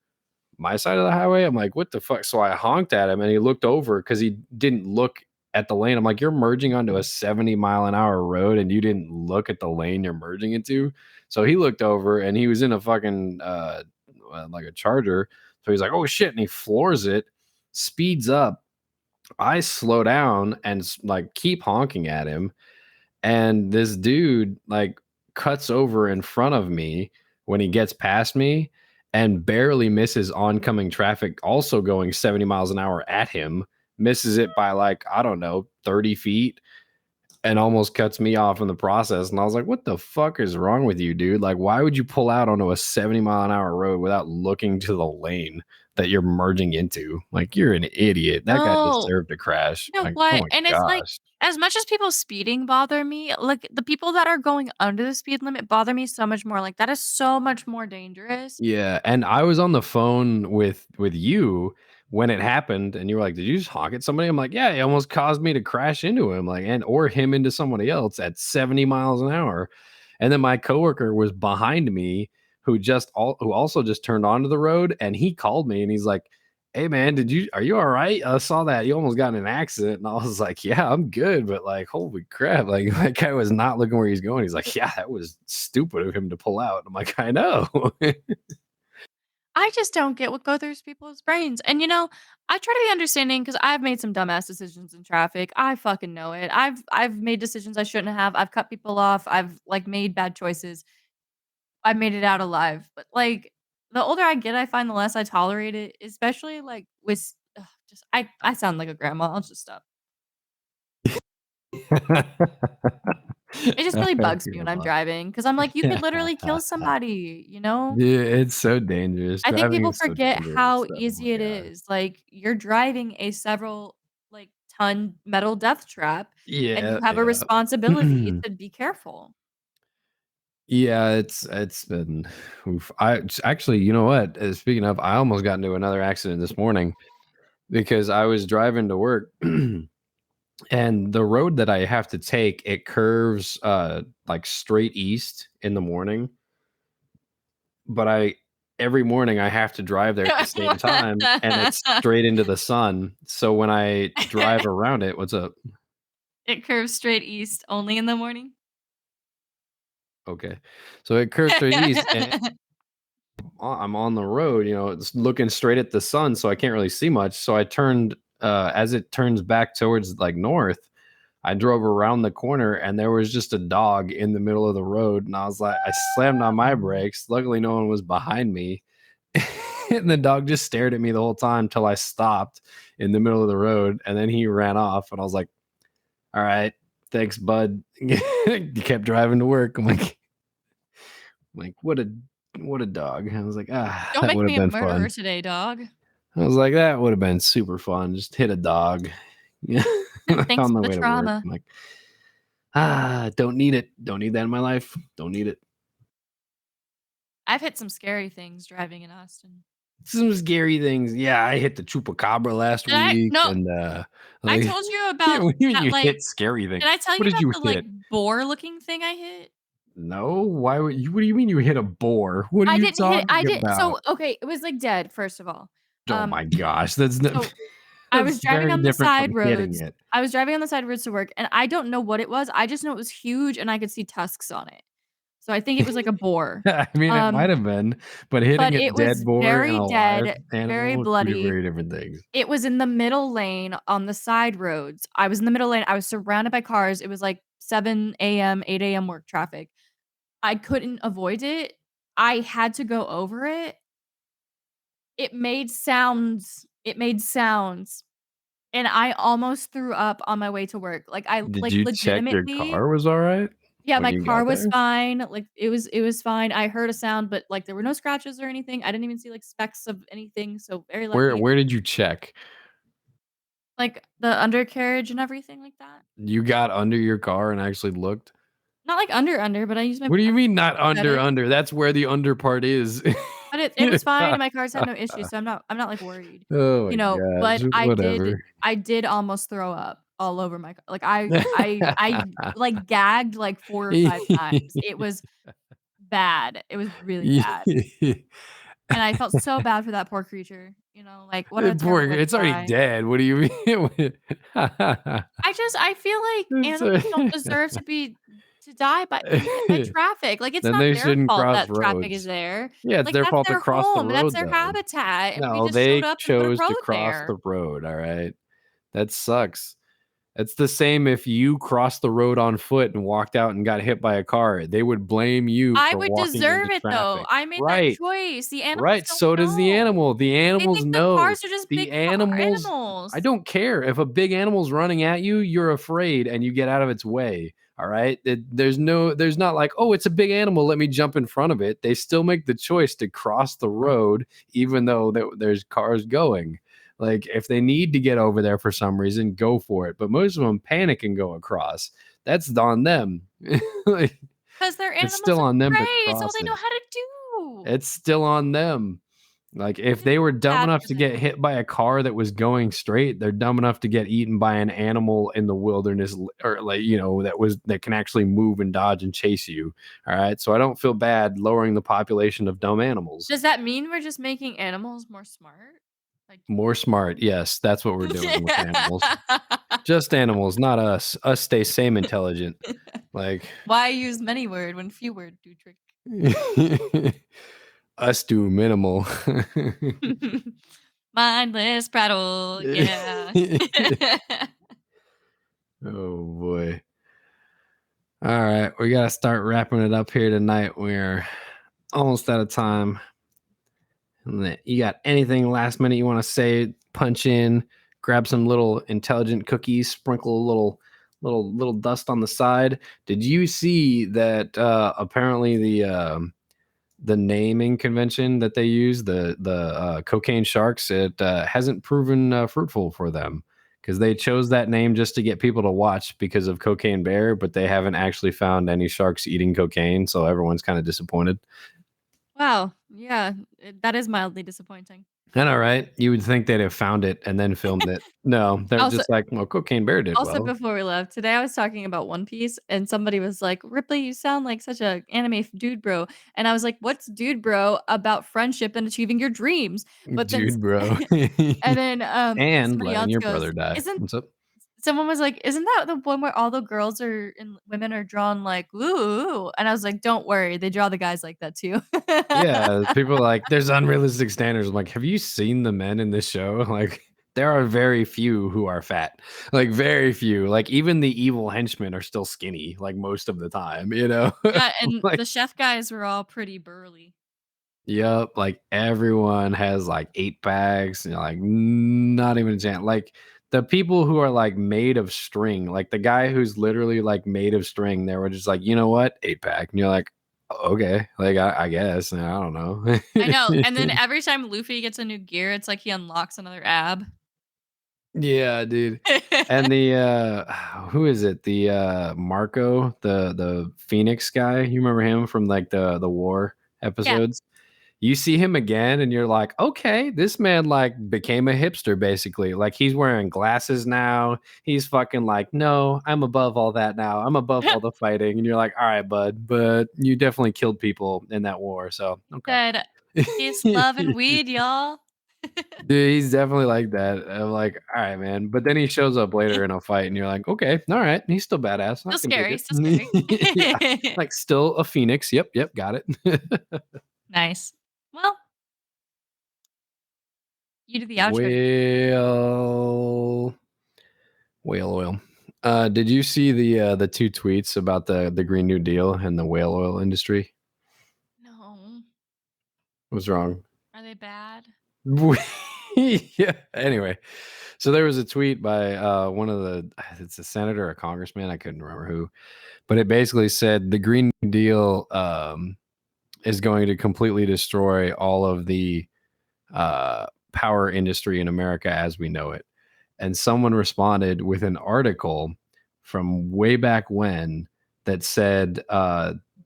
[SPEAKER 2] my side of the highway. I'm like, what the fuck? So I honked at him and he looked over because he didn't look at the lane. I'm like, you're merging onto a 70-mile-an-hour road and you didn't look at the lane you're merging into. So he looked over and he was in a fucking like a charger. So he's like, oh shit. And he floors it, speeds up. I slow down and like keep honking at him, and this dude like cuts over in front of me when he gets past me and barely misses oncoming traffic also going 70 miles an hour at him, misses it by like I don't know 30 feet, and almost cuts me off in the process. And I was like, what the fuck is wrong with you, dude? Like, why would you pull out onto a 70-mile-an-hour road without looking to the lane that you're merging into? Like, you're an idiot. That guy
[SPEAKER 1] No.
[SPEAKER 2] deserved to crash.
[SPEAKER 1] You know
[SPEAKER 2] Like, oh
[SPEAKER 1] what?
[SPEAKER 2] my
[SPEAKER 1] And it's like,
[SPEAKER 2] gosh.
[SPEAKER 1] as much as people speeding bother me, like, the people that are going under the speed limit bother me so much more. Like, that is so much more dangerous.
[SPEAKER 2] Yeah, and I was on the phone with you when it happened, and you were like, "Did you just honk at somebody?" I'm like, "Yeah, he almost caused me to crash into him, like, and or him into somebody else at 70 miles an hour." And then my coworker was behind me who also just turned onto the road, and he called me and he's like, "Hey man, are you all right? I saw that you almost got in an accident." And I was like, "Yeah, I'm good, but like, holy crap, like that guy was not looking where he's going." He's like, "Yeah, that was stupid of him to pull out." I'm like, "I know."
[SPEAKER 1] I just don't get what go through people's brains. And I try to be understanding because I've made some dumbass decisions in traffic. I fucking know it. I've made decisions I shouldn't have. I've cut people off. I've like made bad choices. I made it out alive. But like the older I get, I find the less I tolerate it, especially like with just I sound like a grandma. I'll just stop. It just really bugs me when I'm
[SPEAKER 2] Grandma.
[SPEAKER 1] driving because I'm like, you could literally kill somebody, you know?
[SPEAKER 2] Yeah, it's so dangerous.
[SPEAKER 1] I think
[SPEAKER 2] Driving
[SPEAKER 1] people
[SPEAKER 2] is so
[SPEAKER 1] forget
[SPEAKER 2] dangerous,
[SPEAKER 1] how
[SPEAKER 2] though. Oh
[SPEAKER 1] easy
[SPEAKER 2] my
[SPEAKER 1] it
[SPEAKER 2] god.
[SPEAKER 1] is. Like, you're driving a several, like, ton metal death trap, and
[SPEAKER 2] Yeah,
[SPEAKER 1] you have a
[SPEAKER 2] yeah.
[SPEAKER 1] responsibility to be careful.
[SPEAKER 2] Yeah, it's been oof. Actually, you know what? Speaking of, I almost got into another accident this morning because I was driving to work and the road that I have to take, it curves like straight east in the morning, but I every morning I have to drive there at the same time and it's straight into the sun. So when I drive around it, what's up?
[SPEAKER 1] It curves straight east only in the morning.
[SPEAKER 2] Okay. So it curves straight east and I'm on the road, it's looking straight at the sun, so I can't really see much. So I turned as it turns back towards like north, I drove around the corner and there was just a dog in the middle of the road. And I was like, I slammed on my brakes. Luckily, no one was behind me. And the dog just stared at me the whole time till I stopped in the middle of the road. And then he ran off. And I was like, all right, thanks, bud. You kept driving to work. I'm like, what a dog. I was like,
[SPEAKER 1] Don't
[SPEAKER 2] that
[SPEAKER 1] make
[SPEAKER 2] would have
[SPEAKER 1] me a
[SPEAKER 2] been
[SPEAKER 1] murderer
[SPEAKER 2] fun.
[SPEAKER 1] today, dog.
[SPEAKER 2] I was like, that would have been super fun. Just hit a dog. Yeah.
[SPEAKER 1] Thanks
[SPEAKER 2] On
[SPEAKER 1] for
[SPEAKER 2] the
[SPEAKER 1] the
[SPEAKER 2] way to work.
[SPEAKER 1] trauma.
[SPEAKER 2] I'm like, don't need it. Don't need that in my life. Don't need it.
[SPEAKER 1] I've hit some scary things driving in Austin.
[SPEAKER 2] Some scary things. Yeah, I hit the chupacabra last
[SPEAKER 1] Did I
[SPEAKER 2] week,
[SPEAKER 1] no,
[SPEAKER 2] and
[SPEAKER 1] I
[SPEAKER 2] like,
[SPEAKER 1] told you
[SPEAKER 2] yeah,
[SPEAKER 1] about
[SPEAKER 2] what do you mean
[SPEAKER 1] that,
[SPEAKER 2] you
[SPEAKER 1] like
[SPEAKER 2] hit scary thing?
[SPEAKER 1] did I tell
[SPEAKER 2] What
[SPEAKER 1] you
[SPEAKER 2] did
[SPEAKER 1] about
[SPEAKER 2] you
[SPEAKER 1] the, like,
[SPEAKER 2] hit?
[SPEAKER 1] boar-looking thing I hit?
[SPEAKER 2] No, why would you? What do you mean you hit a boar? What are
[SPEAKER 1] I
[SPEAKER 2] you
[SPEAKER 1] didn't hit I
[SPEAKER 2] talking
[SPEAKER 1] did
[SPEAKER 2] about?
[SPEAKER 1] so, okay, it was, like, dead, first of all.
[SPEAKER 2] Oh
[SPEAKER 1] Um,
[SPEAKER 2] my gosh, that's not,
[SPEAKER 1] so I was
[SPEAKER 2] that's
[SPEAKER 1] driving
[SPEAKER 2] very
[SPEAKER 1] on the
[SPEAKER 2] different
[SPEAKER 1] side
[SPEAKER 2] from hitting
[SPEAKER 1] roads
[SPEAKER 2] it.
[SPEAKER 1] I was driving on the side roads to work, and I don't know what it was, I just know it was huge and I could see tusks on it. So I think it was like a boar.
[SPEAKER 2] I mean, it might
[SPEAKER 1] Um,
[SPEAKER 2] have been, but hitting
[SPEAKER 1] but
[SPEAKER 2] a
[SPEAKER 1] it was
[SPEAKER 2] dead boar and
[SPEAKER 1] very
[SPEAKER 2] a live
[SPEAKER 1] dead, very
[SPEAKER 2] animal, two
[SPEAKER 1] bloody.
[SPEAKER 2] very different things.
[SPEAKER 1] It was in the middle lane on the side roads. I was in the middle lane, I was surrounded by cars, it was like 7 AM, 8 AM work traffic. I couldn't avoid it. I had to go over it. It made sounds, and I almost threw up on my way to work. Like, I
[SPEAKER 2] Did
[SPEAKER 1] like,
[SPEAKER 2] you check your
[SPEAKER 1] legitimately
[SPEAKER 2] car was all right
[SPEAKER 1] yeah,
[SPEAKER 2] when
[SPEAKER 1] my
[SPEAKER 2] you
[SPEAKER 1] car
[SPEAKER 2] got
[SPEAKER 1] was
[SPEAKER 2] there?
[SPEAKER 1] fine, like, it was fine. I heard a sound, but, like, there were no scratches or anything. I didn't even see, like, specks of anything, so very
[SPEAKER 2] Where
[SPEAKER 1] lucky.
[SPEAKER 2] where did you check?
[SPEAKER 1] Like, the undercarriage and everything like that.
[SPEAKER 2] You got under your car and actually looked?
[SPEAKER 1] Not, like, under, but I used my
[SPEAKER 2] What do you
[SPEAKER 1] I
[SPEAKER 2] mean not
[SPEAKER 1] looked at
[SPEAKER 2] under,
[SPEAKER 1] it.
[SPEAKER 2] under? That's where the under part is.
[SPEAKER 1] But it was fine, my cars had no issues, so I'm not, like, worried,
[SPEAKER 2] Oh my
[SPEAKER 1] but
[SPEAKER 2] gosh,
[SPEAKER 1] I did
[SPEAKER 2] whatever.
[SPEAKER 1] I did almost throw up all over my car. Like, I, like, gagged, like, 4 or 5 times. It was bad. It was really bad, and I felt so bad for that poor creature, like, what a
[SPEAKER 2] Poor,
[SPEAKER 1] terrible way to
[SPEAKER 2] it's already
[SPEAKER 1] die.
[SPEAKER 2] dead. What do you mean?
[SPEAKER 1] I feel like
[SPEAKER 2] It's
[SPEAKER 1] animals don't deserve to die by being hit by traffic. Like, it's
[SPEAKER 2] then
[SPEAKER 1] not
[SPEAKER 2] they
[SPEAKER 1] their
[SPEAKER 2] shouldn't
[SPEAKER 1] fault
[SPEAKER 2] cross
[SPEAKER 1] that traffic is
[SPEAKER 2] roads.
[SPEAKER 1] there.
[SPEAKER 2] Yeah, it's
[SPEAKER 1] Like,
[SPEAKER 2] their
[SPEAKER 1] that's
[SPEAKER 2] fault to
[SPEAKER 1] their
[SPEAKER 2] cross the
[SPEAKER 1] home, that's
[SPEAKER 2] road,
[SPEAKER 1] their
[SPEAKER 2] though.
[SPEAKER 1] habitat, and we
[SPEAKER 2] No,
[SPEAKER 1] just showed
[SPEAKER 2] they
[SPEAKER 1] up and put a
[SPEAKER 2] chose to
[SPEAKER 1] road
[SPEAKER 2] cross the
[SPEAKER 1] there.
[SPEAKER 2] road, all right? That sucks. It's the same if you crossed the road on foot and walked out and got hit by a car. They would blame you
[SPEAKER 1] I
[SPEAKER 2] for
[SPEAKER 1] would
[SPEAKER 2] walking into
[SPEAKER 1] deserve it though.
[SPEAKER 2] traffic.
[SPEAKER 1] I made that
[SPEAKER 2] Right.
[SPEAKER 1] choice. The animals
[SPEAKER 2] Right.
[SPEAKER 1] don't
[SPEAKER 2] So does the
[SPEAKER 1] know.
[SPEAKER 2] animal. The
[SPEAKER 1] They
[SPEAKER 2] animals
[SPEAKER 1] think the
[SPEAKER 2] know.
[SPEAKER 1] cars are just
[SPEAKER 2] The
[SPEAKER 1] big car
[SPEAKER 2] animals, I
[SPEAKER 1] animals.
[SPEAKER 2] don't care. If a big animal's running at you, you're afraid and you get out of its way. All right. There's not like, oh, it's a big animal. Let me jump in front of it. They still make the choice to cross the road, even though there's cars going. Like, if they need to get over there for some reason, go for it. But most of them panic and go across. That's on them. Like,
[SPEAKER 1] 'Cause they're
[SPEAKER 2] it's
[SPEAKER 1] animals
[SPEAKER 2] still
[SPEAKER 1] of
[SPEAKER 2] on them to
[SPEAKER 1] prey. It's all
[SPEAKER 2] cross
[SPEAKER 1] they know
[SPEAKER 2] it.
[SPEAKER 1] how to do.
[SPEAKER 2] It's still on them. Like,
[SPEAKER 1] I
[SPEAKER 2] if
[SPEAKER 1] just
[SPEAKER 2] they were
[SPEAKER 1] feel
[SPEAKER 2] dumb
[SPEAKER 1] bad
[SPEAKER 2] enough
[SPEAKER 1] for
[SPEAKER 2] to get
[SPEAKER 1] them.
[SPEAKER 2] hit by a car that was going straight, they're dumb enough to get eaten by an animal in the wilderness, or like, that can actually move and dodge and chase you. All right. So I don't feel bad lowering the population of dumb animals.
[SPEAKER 1] Does that mean we're just making animals more smart? Like
[SPEAKER 2] More smart. Yes, that's what we're doing with animals. Just animals, not us. Us stay same intelligent. Like,
[SPEAKER 1] Why use many word when few word do trick?
[SPEAKER 2] us do minimal.
[SPEAKER 1] Mindless prattle, yeah.
[SPEAKER 2] Oh boy. All right, we got to start wrapping it up here tonight. We're almost out of time. You got anything last minute you want to say? Punch in, grab some little intelligent cookies, sprinkle a little dust on the side. Did you see that apparently the naming convention that they use, the cocaine sharks, it hasn't proven fruitful for them, because they chose that name just to get people to watch because of Cocaine Bear, but they haven't actually found any sharks eating cocaine, so everyone's kind of disappointed.
[SPEAKER 1] Wow, yeah, that is mildly disappointing.
[SPEAKER 2] I know, right? You would think they'd have found it and then filmed it. No, they're
[SPEAKER 1] Also
[SPEAKER 2] just like, well, Cocaine Bear did
[SPEAKER 1] also
[SPEAKER 2] well.
[SPEAKER 1] before we left, today I was talking about One Piece and somebody was like, "Ripley, you sound like such a dude bro." And I was like, "What's dude bro about friendship and achieving your dreams?" But then
[SPEAKER 2] Dude, bro.
[SPEAKER 1] and then,
[SPEAKER 2] And
[SPEAKER 1] somebody
[SPEAKER 2] letting
[SPEAKER 1] else
[SPEAKER 2] your
[SPEAKER 1] goes,
[SPEAKER 2] brother die.
[SPEAKER 1] "Isn't"
[SPEAKER 2] What's up?
[SPEAKER 1] someone was like, "Isn't that the one where all the girls are and women are drawn like, ooh?" And I was like, "Don't worry, they draw the guys like that too."
[SPEAKER 2] Yeah, people are like, there's unrealistic standards. I'm like, have you seen the men in this show? Like, there are very few who are fat. Like, very few. Like, even the evil henchmen are still skinny, like, most of the time, you know?
[SPEAKER 1] Yeah, and
[SPEAKER 2] Like,
[SPEAKER 1] the chef guys were all pretty burly.
[SPEAKER 2] yep, like, everyone has, like, 8 packs, and, like, not even a chance. Like, the people who are, like, made of string, like, the guy who's literally, like, made of string, they were just like, "You know what? 8 pack." And you're like, "Okay." Like, I guess. I don't
[SPEAKER 1] I know,
[SPEAKER 2] know.
[SPEAKER 1] and then every time Luffy gets a new gear, it's like he unlocks another ab.
[SPEAKER 2] Yeah, dude. And the who is it? The Marco, the Phoenix guy. You remember him from like the war
[SPEAKER 1] Yeah,
[SPEAKER 2] episodes? You see him again and you're like, "Okay, this man like became a hipster basically. Like, he's wearing glasses now. He's fucking like, "No, I'm above all that now. I'm above all the fighting." And you're like, "All right, bud, but you definitely killed people in that war." So,
[SPEAKER 1] said, "Peace,
[SPEAKER 2] okay.
[SPEAKER 1] love, and weed, y'all."
[SPEAKER 2] Dude, he's definitely like that. I'm like, all right, man. But then he shows up later in a fight, and you're like, okay, all right, he's still badass. I
[SPEAKER 1] Still
[SPEAKER 2] can dig
[SPEAKER 1] scary,
[SPEAKER 2] it.
[SPEAKER 1] still scary.
[SPEAKER 2] Yeah, like, still a phoenix. Yep, yep, got it.
[SPEAKER 1] Nice. Well, you do the outro.
[SPEAKER 2] Whale, whale oil. Did you see the two tweets about the Green New Deal and the whale oil industry?
[SPEAKER 1] No.
[SPEAKER 2] What's wrong?
[SPEAKER 1] Are they bad?
[SPEAKER 2] Yeah. Anyway, so there was a tweet by one of it's a senator or a congressman, I couldn't remember who, but it basically said the Green New Deal is going to completely destroy all of the power industry in America as we know it. And someone responded with an article from way back when that said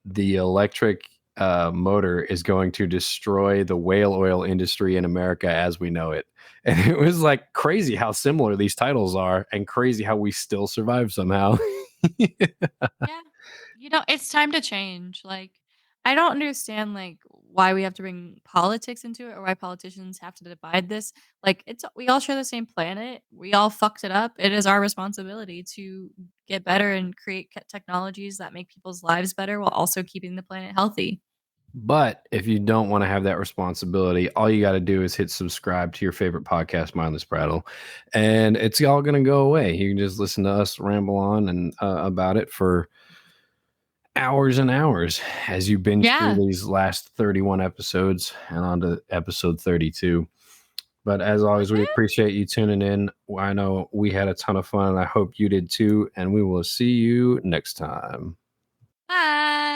[SPEAKER 2] the electric motor is going to destroy the whale oil industry in America as we know it. And it was like crazy how similar these titles are, and crazy how we still survive somehow.
[SPEAKER 1] Yeah. It's time to change. Like, I don't understand like why we have to bring politics into it or why politicians have to divide this. Like, it's we all share the same planet. We all fucked it up. It is our responsibility to get better and create technologies that make people's lives better while also keeping the planet healthy.
[SPEAKER 2] But if you don't want to have that responsibility, all you got to do is hit subscribe to your favorite podcast, Mindless Prattle, and it's all going to go away. You can just listen to us ramble on and about it for hours and hours as you binge through
[SPEAKER 1] Yeah.
[SPEAKER 2] these last 31 episodes and on to episode 32. But as always, we
[SPEAKER 1] Woohoo.
[SPEAKER 2] appreciate you tuning in. I know we had a ton of fun, and I hope you did too. And we will see you next time.
[SPEAKER 1] Bye.